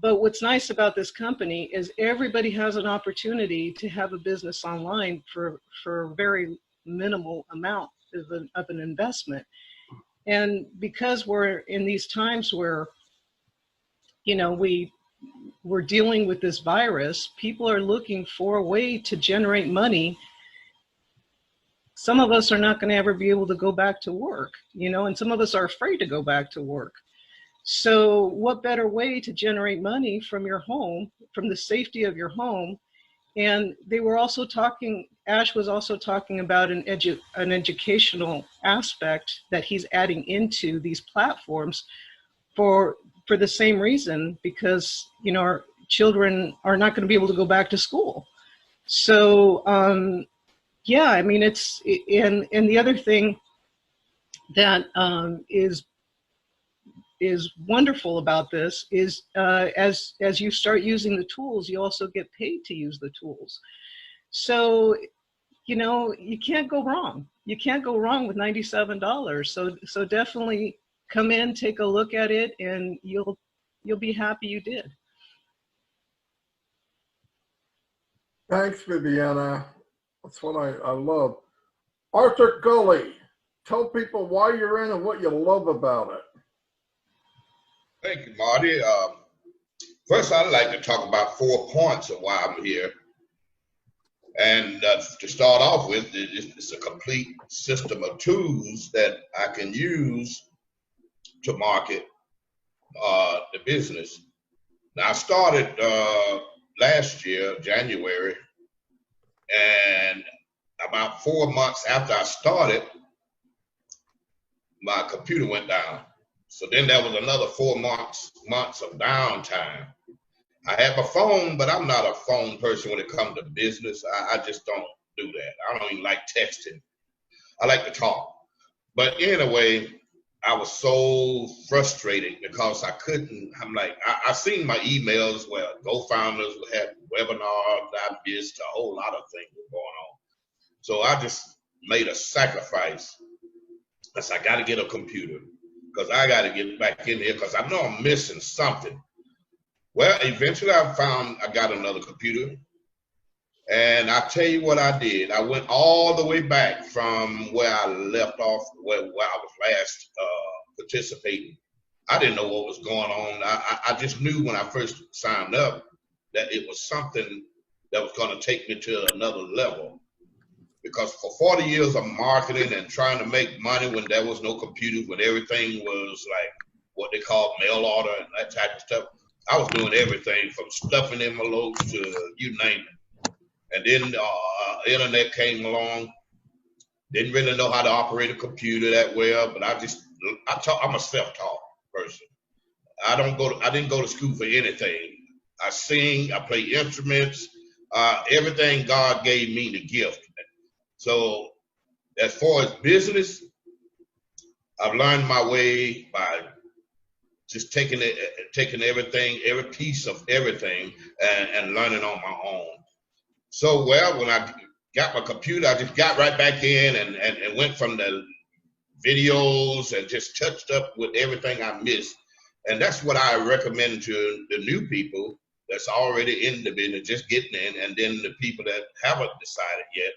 But what's nice about this company is everybody has an opportunity to have a business online for a very minimal amount of an investment. And because we're in these times where, you know, we're dealing with this virus, people are looking for a way to generate money. Some of us are not going to ever be able to go back to work, you know, and some of us are afraid to go back to work. So what better way to generate money from your home, from the safety of your home? And they were also talking, Ash was also talking about an educational aspect that he's adding into these platforms for the same reason, because, you know, our children are not going to be able to go back to school. So, yeah, I mean, and the other thing that is wonderful about this is as you start using the tools, you also get paid to use the tools. So, you know, you can't go wrong. You can't go wrong with $97. So definitely come in, take a look at it, and you'll be happy you did. Thanks, Viviana. That's what I love. Arthur Gully, tell people why you're in and what you love about it. Thank you, Marty. First, I'd like to talk about 4 points of why I'm here. And to start off with, it's a complete system of tools that I can use to market the business. Now, I started last year, January, and about 4 months after I started, my computer went down. So then there was another 4 months of downtime. I have a phone, but I'm not a phone person when it comes to business. I just don't do that. I don't even like texting. I like to talk. But anyway, I was so frustrated because I couldn't. I'm like, I seen my emails where GoFounders had webinars. I missed a whole lot of things going on. So I just made a sacrifice. I said, I got to get a computer because I got to get back in here because I know I'm missing something. Well, eventually I got another computer, and I tell you what I did. I went all the way back from where I left off, where I was last participating. I didn't know what was going on. I just knew when I first signed up that it was something that was going to take me to another level. Because for 40 years of marketing and trying to make money when there was no computers, when everything was like what they call mail order and that type of stuff, I was doing everything from stuffing envelopes to you name it. And then internet came along. Didn't really know how to operate a computer that well, but I'm a self-taught person. I didn't go to school for anything. I sing, I play instruments, everything God gave me the gift. So as far as business, I've learned my way by just taking everything, every piece of everything, and learning on my own. So, well, when I got my computer, I just got right back in and went from the videos and just touched up with everything I missed. And that's what I recommend to the new people that's already in the business, just getting in, and then the people that haven't decided yet.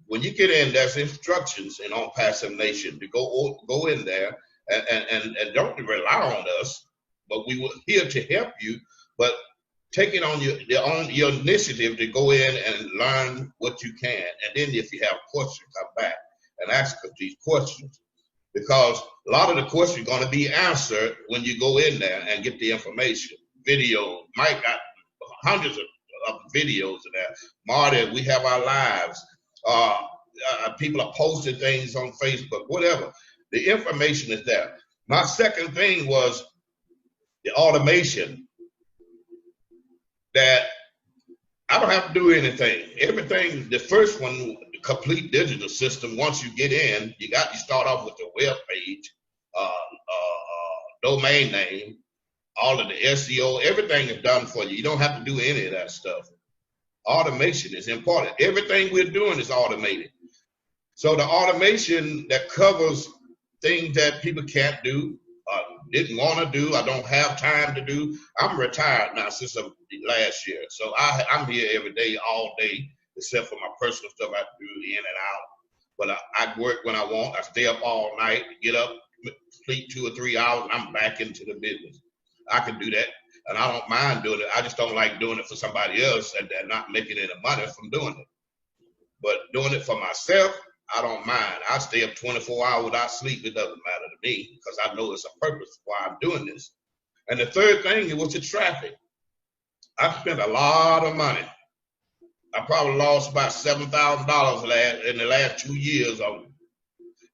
When you get in, there's instructions in ONPASSIVE Nation to go in there and don't rely on us, but we were here to help you. But take it on your initiative to go in and learn what you can, and then if you have questions, come back and ask us these questions. because a lot of the questions are going to be answered when you go in there and get the information. Video, Mike got hundreds of videos in there. Marty, we have our lives. People are posting things on Facebook, whatever. The information is there. My second thing was the automation, that I don't have to do anything. Everything, the first one, the complete digital system, once you get in, you start off with the web page, domain name, all of the SEO, everything is done for you. You don't have to do any of that stuff. Automation is important. Everything we're doing is automated. So the automation that covers things that people can't do, didn't want to do, I don't have time to do. I'm retired now since last year. So I'm here every day, all day, except for my personal stuff I have to do in and out. But I work when I want. I stay up all night, get up, sleep 2 or 3 hours, and I'm back into the business. I can do that, and I don't mind doing it. I just don't like doing it for somebody else and not making any money from doing it. But doing it for myself, I don't mind. I stay up 24 hours without sleep. It doesn't matter to me because I know it's a purpose why I'm doing this. And the third thing was the traffic. I spent a lot of money. I probably lost about $7,000 in the last 2 years on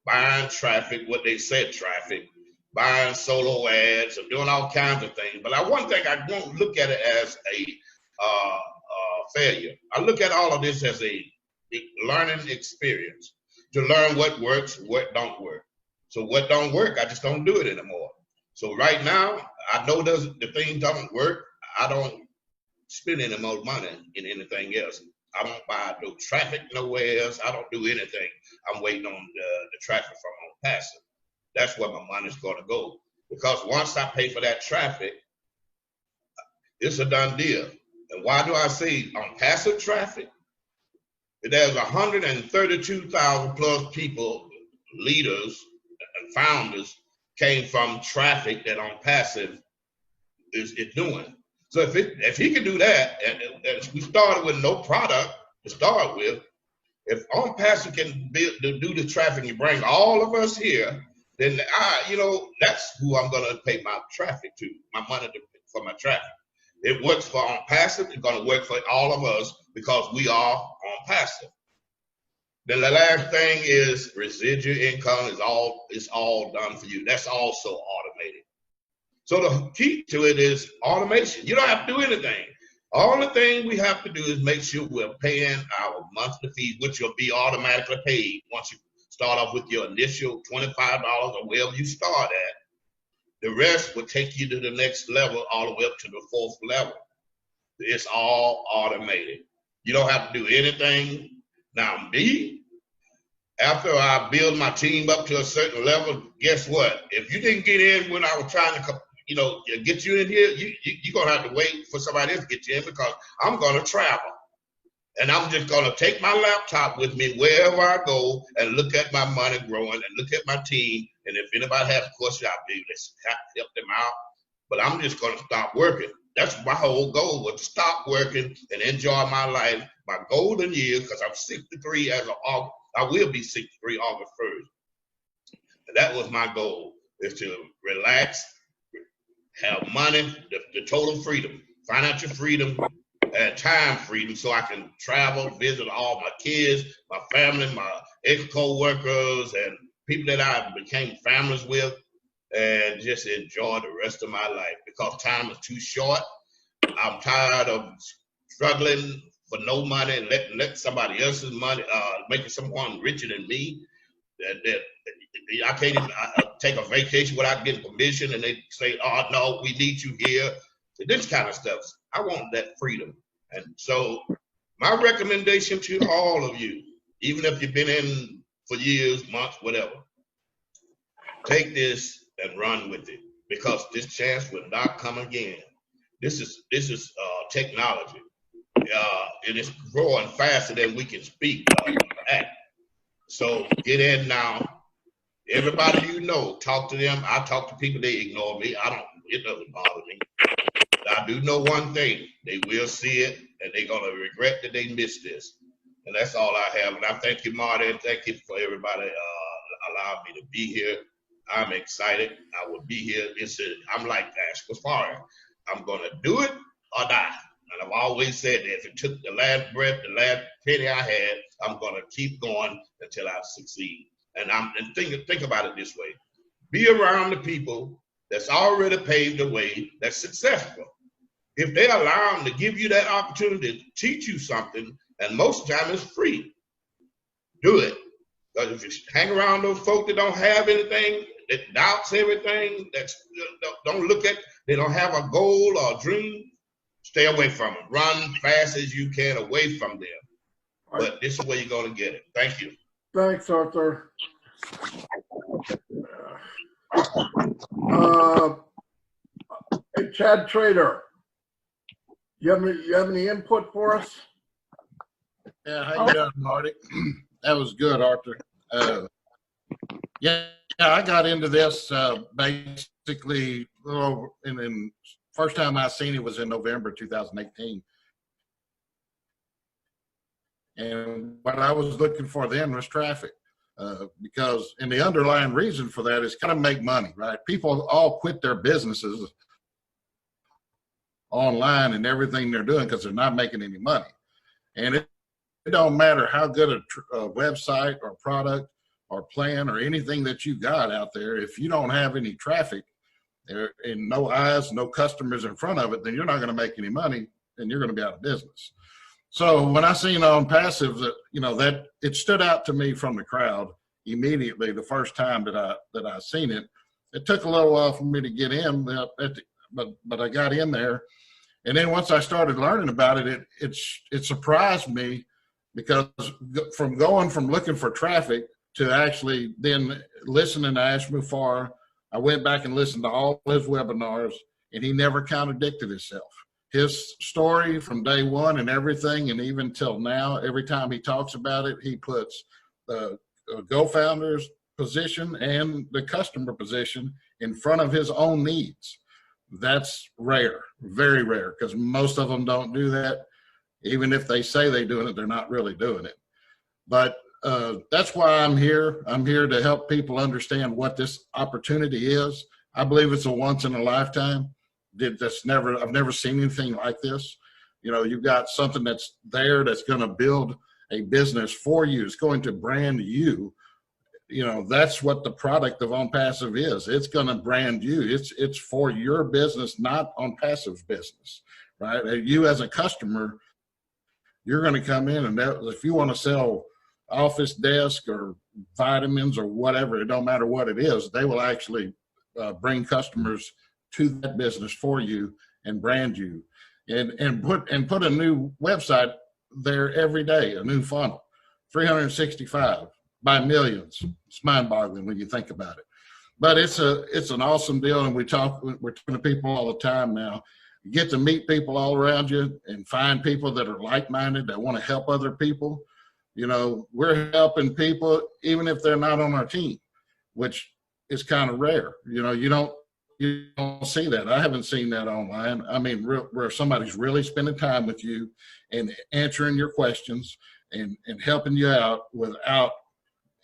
buying traffic, what they said traffic, buying solo ads, and doing all kinds of things. But one thing, I won't look at it as a failure. I look at all of this as a learning experience to learn what works, what don't work. So what don't work, I just don't do it anymore. So right now, I know the things don't work. I don't spend any more money in anything else. I don't buy no traffic nowhere else. I don't do anything. I'm waiting on the traffic from ONPASSIVE. That's where my money's going to go. Because once I pay for that traffic, it's a done deal. And why do I say ONPASSIVE traffic? There's 132,000 plus people, leaders and founders came from traffic that ONPASSIVE is doing. So if he can do that, and we started with no product to start with, if ONPASSIVE can do the traffic and bring all of us here, then that's who I'm going to pay my traffic to, my money for my traffic. It works for ONPASSIVE. It's going to work for all of us because we are ONPASSIVE. Then the last thing is residual income is all done for you. That's also automated. So the key to it is automation. You don't have to do anything. All the thing we have to do is make sure we're paying our monthly fees, which will be automatically paid once you start off with your initial $25 or wherever you start at. The rest will take you to the next level, all the way up to the 4th level. It's all automated. You don't have to do anything. Now, me, after I build my team up to a certain level, guess what? If you didn't get in when I was trying to, get you in here, you're going to have to wait for somebody else to get you in because I'm going to travel. And I'm just going to take my laptop with me wherever I go and look at my money growing and look at my team. And if anybody has a question, I'll be able to help them out. But I'm just going to stop working. That's my whole goal, was to stop working and enjoy my life, my golden years, because I'm 63 as of August. I will be 63 August 1st. And that was my goal, is to relax, have money, the total freedom, financial freedom, and time freedom, so I can travel, visit all my kids, my family, my ex-co-workers, and people that I became families with, and just enjoy the rest of my life because time is too short. I'm tired of struggling for no money and letting somebody else's money, making someone richer than me. That I can't even take a vacation without getting permission, and they say, "Oh no, we need you here." This kind of stuff. I want that freedom, and so my recommendation to all of you, even if you've been in for years, months, whatever, take this and run with it because this chance will not come again. This is technology. It is growing faster than we can speak. Act. So get in now. Everybody talk to them. I talk to people, they ignore me. It doesn't bother me. But I do know one thing. They will see it, and they're going to regret that they missed this. And that's all I have. And I thank you, Marty, and thank you for everybody allowed me to be here. I'm excited. I will be here. I'm like Mufareh. I'm going to do it or die. And I've always said that if it took the last breath, the last penny I had, I'm going to keep going until I succeed. And think about it this way. Be around the people that's already paved the way, that's successful. If they allow them to give you that opportunity to teach you something, and most of the time it's free, do it. Because if you hang around those folk that don't have anything, that doubts everything, that don't look at, they don't have a goal or a dream, stay away from them. Run fast as you can away from them. But this is where you're going to get it. Thank you. Thanks, Arthur. Hey, Chad Trader, you have any input for us? Yeah, how you doing, Marty? That was good, Arthur. Yeah, I got into this basically. And first time I seen it was in November 2018, and what I was looking for then was traffic, because and the underlying reason for that is kind of make money, right? People all quit their businesses online and everything they're doing because they're not making any money, and it don't matter how good a website or product or plan or anything that you got out there, if you don't have any traffic and no eyes, no customers in front of it, then you're not going to make any money and you're going to be out of business. So when I seen on Passive that, that it stood out to me from the crowd immediately the first time that I seen it. It took a little while for me to get in, but I got in there. And then once I started learning about it, it surprised me, because from going from looking for traffic to actually then listening to Ash Mufareh, I went back and listened to all his webinars, and he never contradicted himself. His story from day one and everything, and even till now, every time he talks about it, he puts the Go-Founder's position and the customer position in front of his own needs. That's rare, very rare, because most of them don't do that. Even if they say they're doing it, they're not really doing it. But that's why I'm here. I'm here to help people understand what this opportunity is. I believe it's a once in a lifetime. I've never seen anything like this. You've got something that's there that's going to build a business for you. It's going to brand you. That's what the product of ONPASSIVE is. It's going to brand you. It's for your business, not ONPASSIVE's business, right? You as a customer, you're going to come in, and if you want to sell office desk or vitamins or whatever, it don't matter what it is, they will actually bring customers to that business for you and brand you, and put a new website there every day, a new funnel, 365 by millions. It's mind-boggling when you think about it, but it's an awesome deal. And we're talking to people all the time now. You get to meet people all around you and find people that are like-minded, that want to help other people. We're helping people even if they're not on our team, which is kind of rare. You don't see that. I haven't seen that online. I mean, where somebody's really spending time with you and answering your questions and helping you out without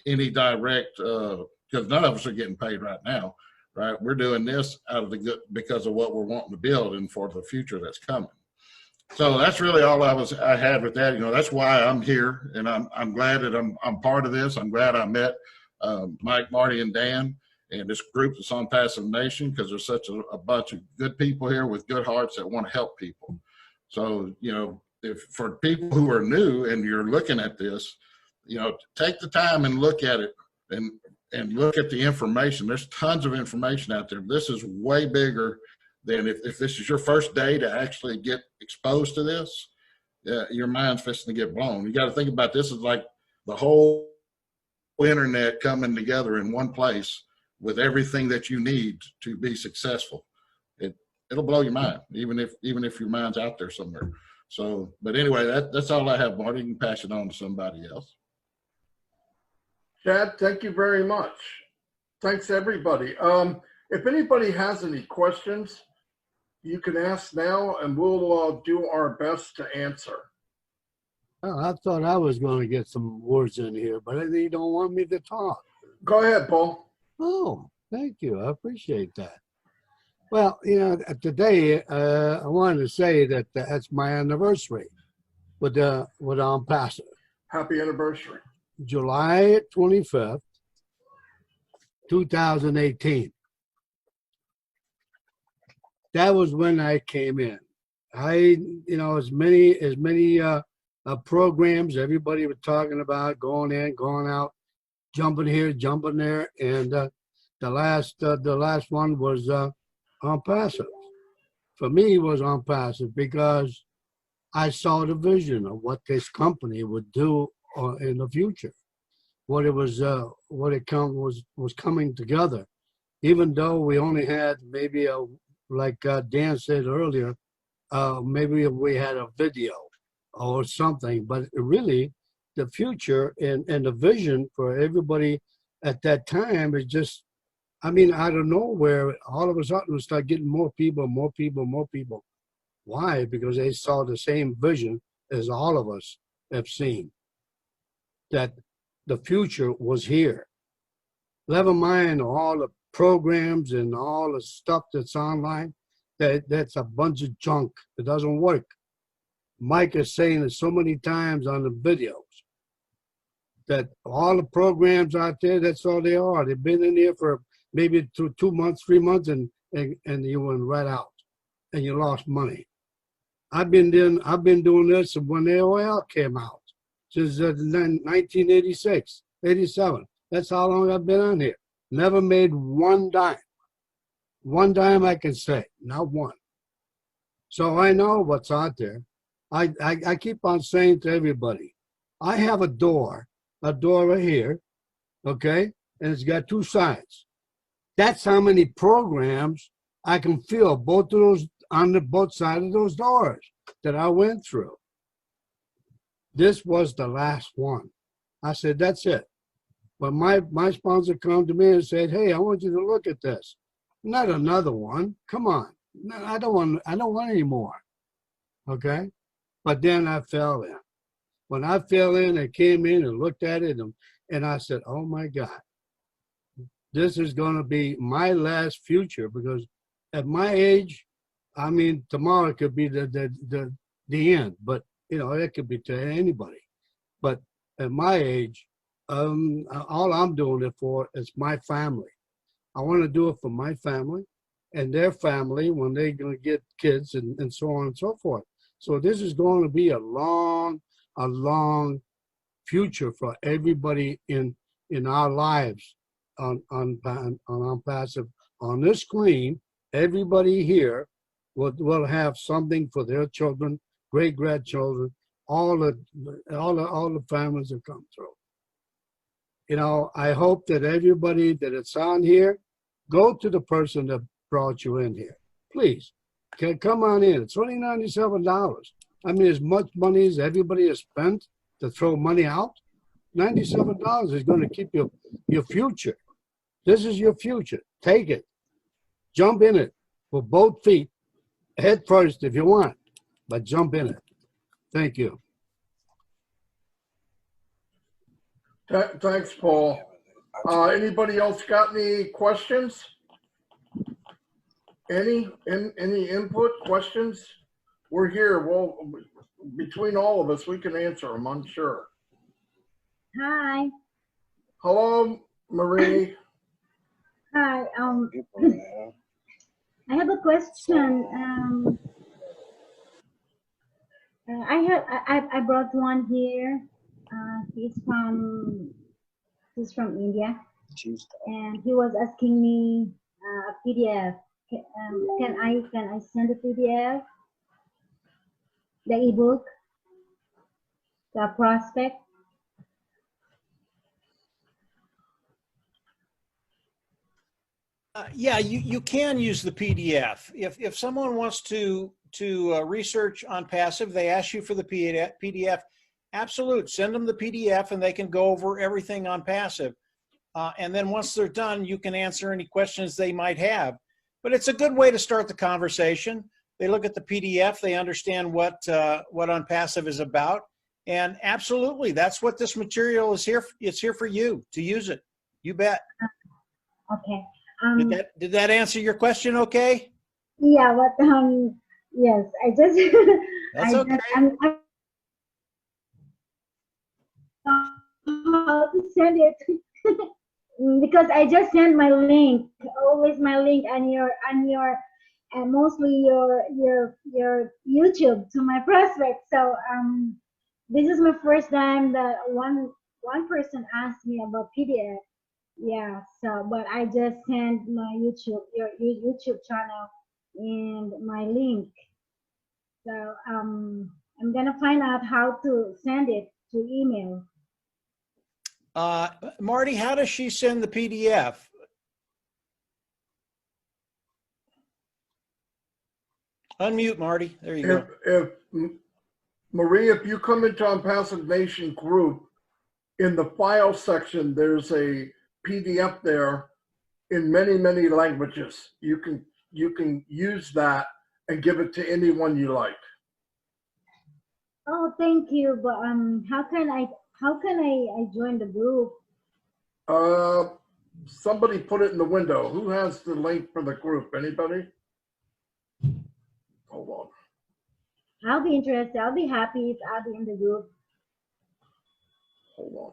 any direct, because none of us are getting paid right now, right? We're doing this out of the good because of what we're wanting to build and for the future that's coming. So that's really all I had with that. That's why I'm here, and I'm glad that I'm part of this. I'm glad I met Mike, Marty, and Dan, and this group that's ONPASSIVE Nation, because there's such a bunch of good people here with good hearts that want to help people. So if for people who are new and you're looking at this, take the time and look at it and look at the information. There's tons of information out there. This is way bigger than if this is your first day to actually get exposed to this. Your mind's fixing to get blown. You got to think about this as like the whole internet coming together in one place with everything that you need to be successful. It'll blow your mind, even if your mind's out there somewhere. So, but anyway, that's all I have, Marty. You can pass it on to somebody else. Chad, thank you very much. Thanks, everybody. If anybody has any questions, you can ask now, and we'll do our best to answer. Oh, I thought I was going to get some words in here, but they don't want me to talk. Go ahead, Paul. Oh, thank you. I appreciate that. Well, today I wanted to say that that's my anniversary with ONPASSIVE. Happy anniversary. July 25th, 2018. That was when I came in. As many programs everybody was talking about, going in, going out, jumping here, jumping there, and the last one was ONPASSIVE. For me, it was ONPASSIVE because I saw the vision of what this company would do in the future. What it was coming together. Even though we only had maybe like Dan said earlier, maybe we had a video or something, but really the future and the vision for everybody at that time is just, out of nowhere, all of a sudden we start getting more people. Why? Because they saw the same vision as all of us have seen, that the future was here. Never mind all the programs and all the stuff that's online, that's a bunch of junk. It doesn't work. Mike is saying it so many times on the videos that all the programs out there, that's all they are. They've been in there for maybe 2 months, 3 months, and you went right out and you lost money. I've been doing this when the oil came out, since 1986, 87. That's how long I've been on here. Never made one dime. One dime I can say, not one. So I know what's out there. I keep on saying to everybody, I have a door right here, okay? And it's got 2 sides. That's how many programs I can feel both of those on both sides of those doors that I went through. This was the last one. I said, that's it. But my sponsor come to me and said, hey, I want you to look at this. Not another one. Come on. No, I don't want any more. Okay? But then I fell in. When I fell in, I came in and looked at it, and I said, oh my God, this is going to be my last future, because at my age, tomorrow could be the end, but it could be to anybody. But at my age, all I'm doing it for is my family. I want to do it for my family and their family when they're going to get kids and so on and so forth. So this is going to be a long future for everybody in our lives on ONPASSIVE. On this screen, everybody here will have something for their children, great-grandchildren, all the families that come through. I hope that everybody that it's on here, go to the person that brought you in here. Please, come on in. It's only $97. As much money as everybody has spent to throw money out, $97 is going to keep your future. This is your future. Take it. Jump in it with both feet, head first if you want, but jump in it. Thank you. Thanks, Paul. Anybody else got any questions? Any input, questions? We're here. Well, between all of us, we can answer them, I'm sure. Hi. Hello, Marie. Hi. I have a question. I brought one here. He's from India, and he was asking me a PDF. Can I send a PDF, the ebook, the prospect? Yeah, you can use the PDF. If someone wants to research ONPASSIVE, they ask you for the PDF. Absolute, send them the PDF and they can go over everything ONPASSIVE. And then once they're done, you can answer any questions they might have. But it's a good way to start the conversation. They look at the PDF, they understand what ONPASSIVE is about. And absolutely, that's what this material is here. It's here for you to use it. You bet. Okay. Did that answer your question okay? Yeah, but yes, I just That's I okay. just I'm how to send it because I just sent my link, always my link on your and mostly your YouTube to my prospect. So this is my first time that one person asked me about PDF. Yeah, so but I just sent my your YouTube channel and my link. So I'm gonna find out how to send it to email. Marty, how does she send the PDF? Unmute, Marty. There you go. If Marie, if you come into ONPASSIVE Nation group, in the file section, there's a PDF there in many languages. You can use that and give it to anyone you like. Oh, thank you. But how can I join the group? Somebody put it in the window. Who has the link for the group? Anybody? Hold on. I'll be interested. I'll be happy if I'll be in the group. Hold on.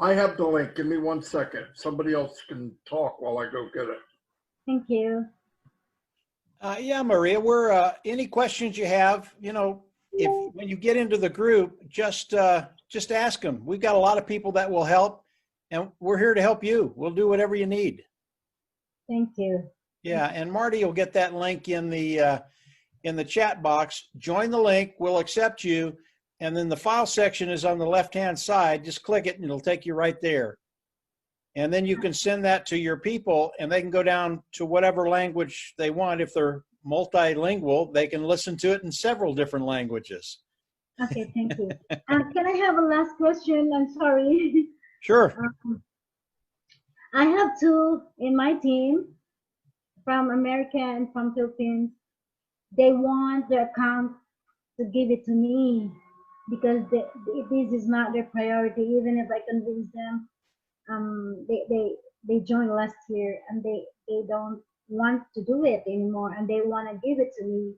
I have the link. Give me 1 second. Somebody else can talk while I go get it. Thank you. Yeah, Maria, we're any questions you have, if when you get into the group, just ask them. We've got a lot of people that will help, and we're here to help you. We'll do whatever you need. Thank you. Yeah, and Marty will get that link in the chat box. Join the link. We'll accept you. And then the file section is on the left-hand side. Just click it and it'll take you right there. And then you can send that to your people and they can go down to whatever language they want. If they're multilingual, they can listen to it in several different languages. Okay, thank you. Can I have a last question? I'm sorry. Sure. I have two in my team from America and from Philippines. They want the account to give it to me because this is not their priority. Even if I convince them, they joined last year and they don't want to do it anymore and they want to give it to me.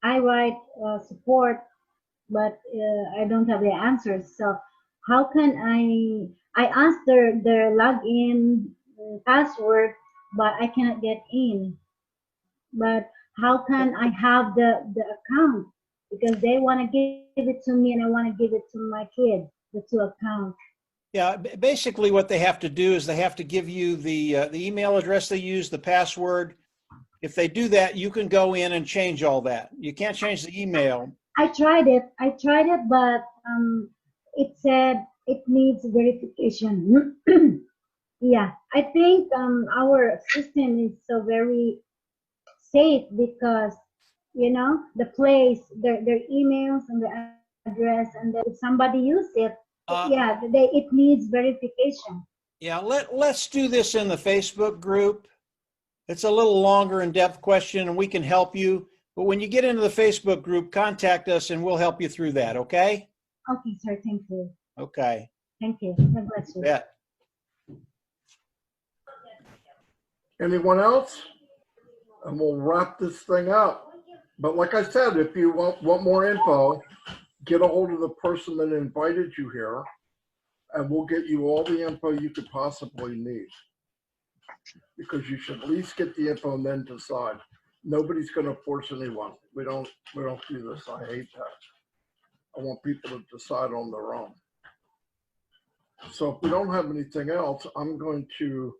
I write support, but I don't have the answers. So how can I asked their login password, but I cannot get in. But how can I have the account? Because they want to give it to me and I want to give it to my kid, the two accounts. Yeah, basically what they have to do is they have to give you the email address they use, the password. If they do that, you can go in and change all that. You can't change the email. I tried it, but it said it needs verification. Yeah, I think our system is so very safe because the place, their emails and the address, and then if somebody use it, it needs verification. Yeah, let's do this in the Facebook group. It's a little longer in-depth question and we can help you. But when you get into the Facebook group, contact us and we'll help you through that, okay? Okay, sir. Thank you. Okay. Thank you. God bless you. Yeah. Anyone else? And we'll wrap this thing up. But like I said, if you want more info, get a hold of the person that invited you here, and we'll get you all the info you could possibly need. Because you should at least get the info and then decide. Nobody's going to force anyone. We don't do this. I hate that. I want people to decide on their own. So if we don't have anything else, I'm going to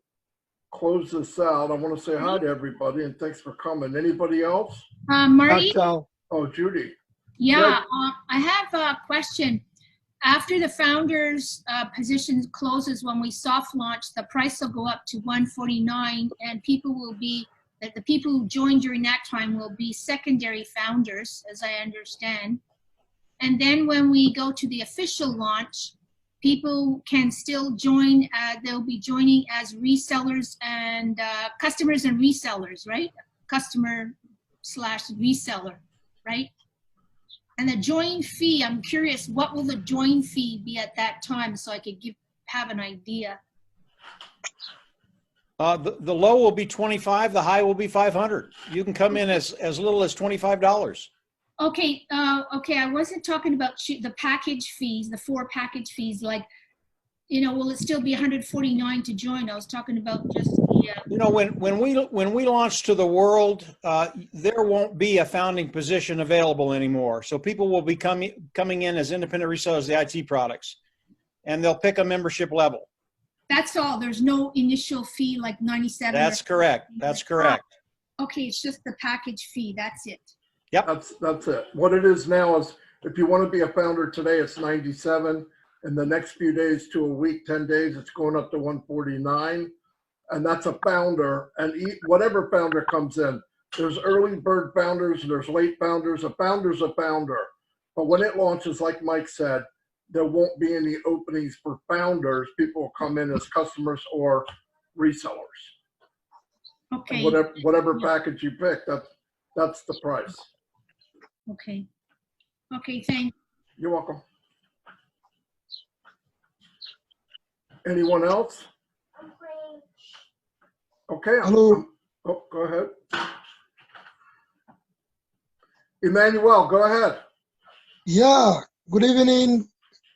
close this out. I want to say hi to everybody and thanks for coming. Anybody else? Marty? Oh, Judy. Yeah, I have a question. After the founder's position closes, when we soft launch, the price will go up to $149, and the people who join during that time will be secondary founders, as I understand. And then when we go to the official launch, people can still join. They'll be joining as resellers and customers and resellers, right? Customer/reseller, right? And the join fee, I'm curious, what will the join fee be at that time so I could have an idea? The low will be 25, the high will be 500. You can come in as little as $25. Okay, okay, I wasn't talking about the package fees, the 4 package fees, like, you know, will it still be 149 to join? I was talking about just the, You know, when we launch to the world, there won't be a founding position available anymore. So people will be coming in as independent resellers of the IT products, and they'll pick a membership level. that's all. There's no initial fee like 97. That's correct. That's correct. Okay, it's just the package fee. That's it. Yep. That's it. What it is now is if you want to be a founder today, it's 97. In the next few days to a week, 10 days, it's going up to 149. And that's a founder. And whatever founder comes in, there's early bird founders, and there's late founders. A founder's a founder. But when it launches, like Mike said, there won't be any openings for founders. People will come in as customers or resellers. Okay. And whatever package you pick, that's the price. Okay. Okay, thanks. You're welcome. Anyone else? Okay. Hello. Oh, go ahead. Emmanuel, go ahead. Yeah. Good evening.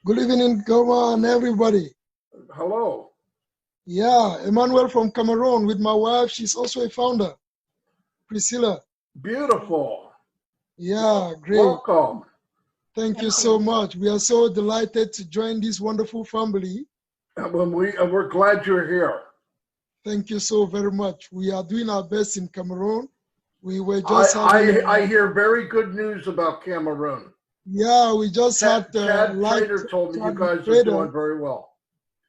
Good evening, Goma and everybody. Hello. Yeah, Emmanuel from Cameroon with my wife. She's also a founder, Priscilla. Beautiful. Yeah, great. Welcome. Thank you so much. We are so delighted to join this wonderful family. And we're glad you're here. Thank you so very much. We are doing our best in Cameroon. We were just I hear very good news about Cameroon. Yeah, we just Chad had Trader told me you guys are doing very well.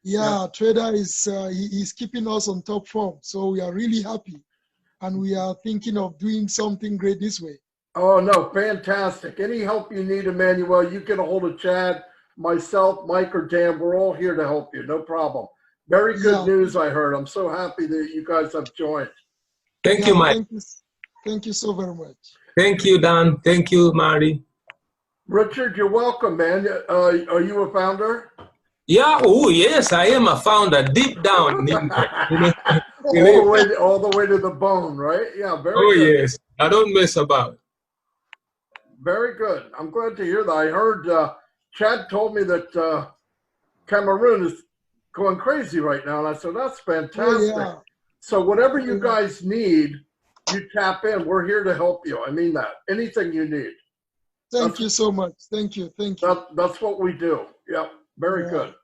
Yeah, Trader is he's keeping us on top form, so we are really happy, and we are thinking of doing something great this way. Oh no, fantastic! Any help you need, Emmanuel, you get a hold of Chad, myself, Mike, or Dan. We're all here to help you. No problem. Very good news I heard. I'm so happy that you guys have joined. Thank you, Mike. Thank you so very much. Thank you, Dan. Thank you, Mari. Richard, you're welcome, man. Are you a founder? Yeah. Oh, yes, I am a founder. Deep down. all the way to the bone, right? Yeah. Very. Oh, good. yes. I don't mess about. Very good. I'm glad to hear that. I heard Chad told me that Cameroon is going crazy right now, and I said that's fantastic. Oh, yeah. So whatever you guys need, you tap in. We're here to help you. I mean that. Anything you need. Thank you so much. Thank you. Thank you. That's what we do. Yep. Very good.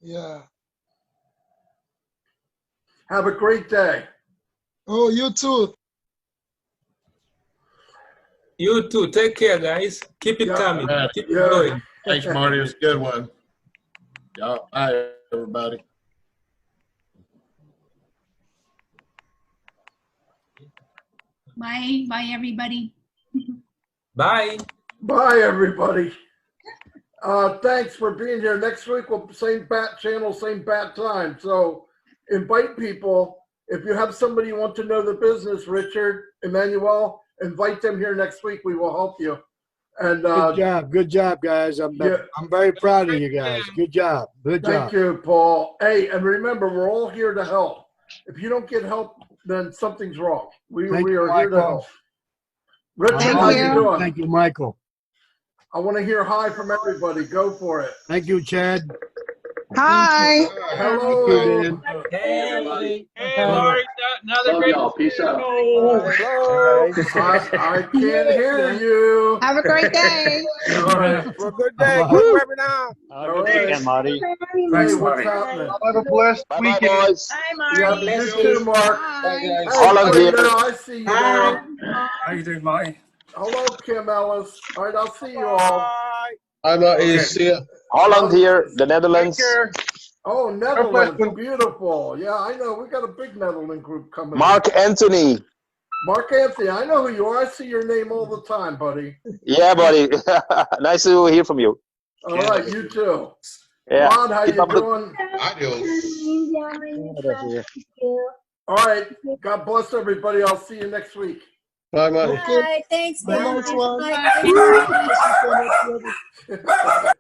Yeah. Have a great day. Oh, you too. You too. Take care, guys. Keep it coming. Keep it going. Thanks, Marty. It's a good one. Yeah. Bye, everybody. Bye. Bye, everybody. Bye. Bye, everybody. Thanks for being here. Next week, same bat channel, same bat time. So invite people. If you have somebody you want to know the business, Richard, Emmanuel, invite them here next week. We will help you. And good job, guys. I'm very proud of you guys. Good job. Good job. Thank you, Paul. Hey, and remember, we're all here to help. If you don't get help, then something's wrong. We are here to help. Richard, how you doing? Thank you, Michael. I want to hear hi from everybody. Go for it. Thank you, Chad. Hi. Hello. Hey, Marty. Another great. Peace out. I can't hear you. Have a great day. All right. Well, good day. Good webinar. Good weekend, Marty. Hey, what's happening? Have a blessed weekend. Boys. Yeah, you too, Mark. Hey, Holland here. I see you there. How you doing, Marty? Hello, Kim Ellis. All right, I'll see you all. I'm Holland here, the Netherlands. Oh, Netherlands, beautiful. Yeah, I know. We got a big Netherlands group coming. Mark Anthony. Mark Anthony, I know who you are. I see your name all the time, buddy. Yeah, buddy. Nice to hear from you. All right, you too. Yeah. Ron, how you doing? Adios. All right. God bless everybody. I'll see you next week. Bye, Marty. Okay. Bye. Thanks, Bye, guys. nice one. Bye. Bye.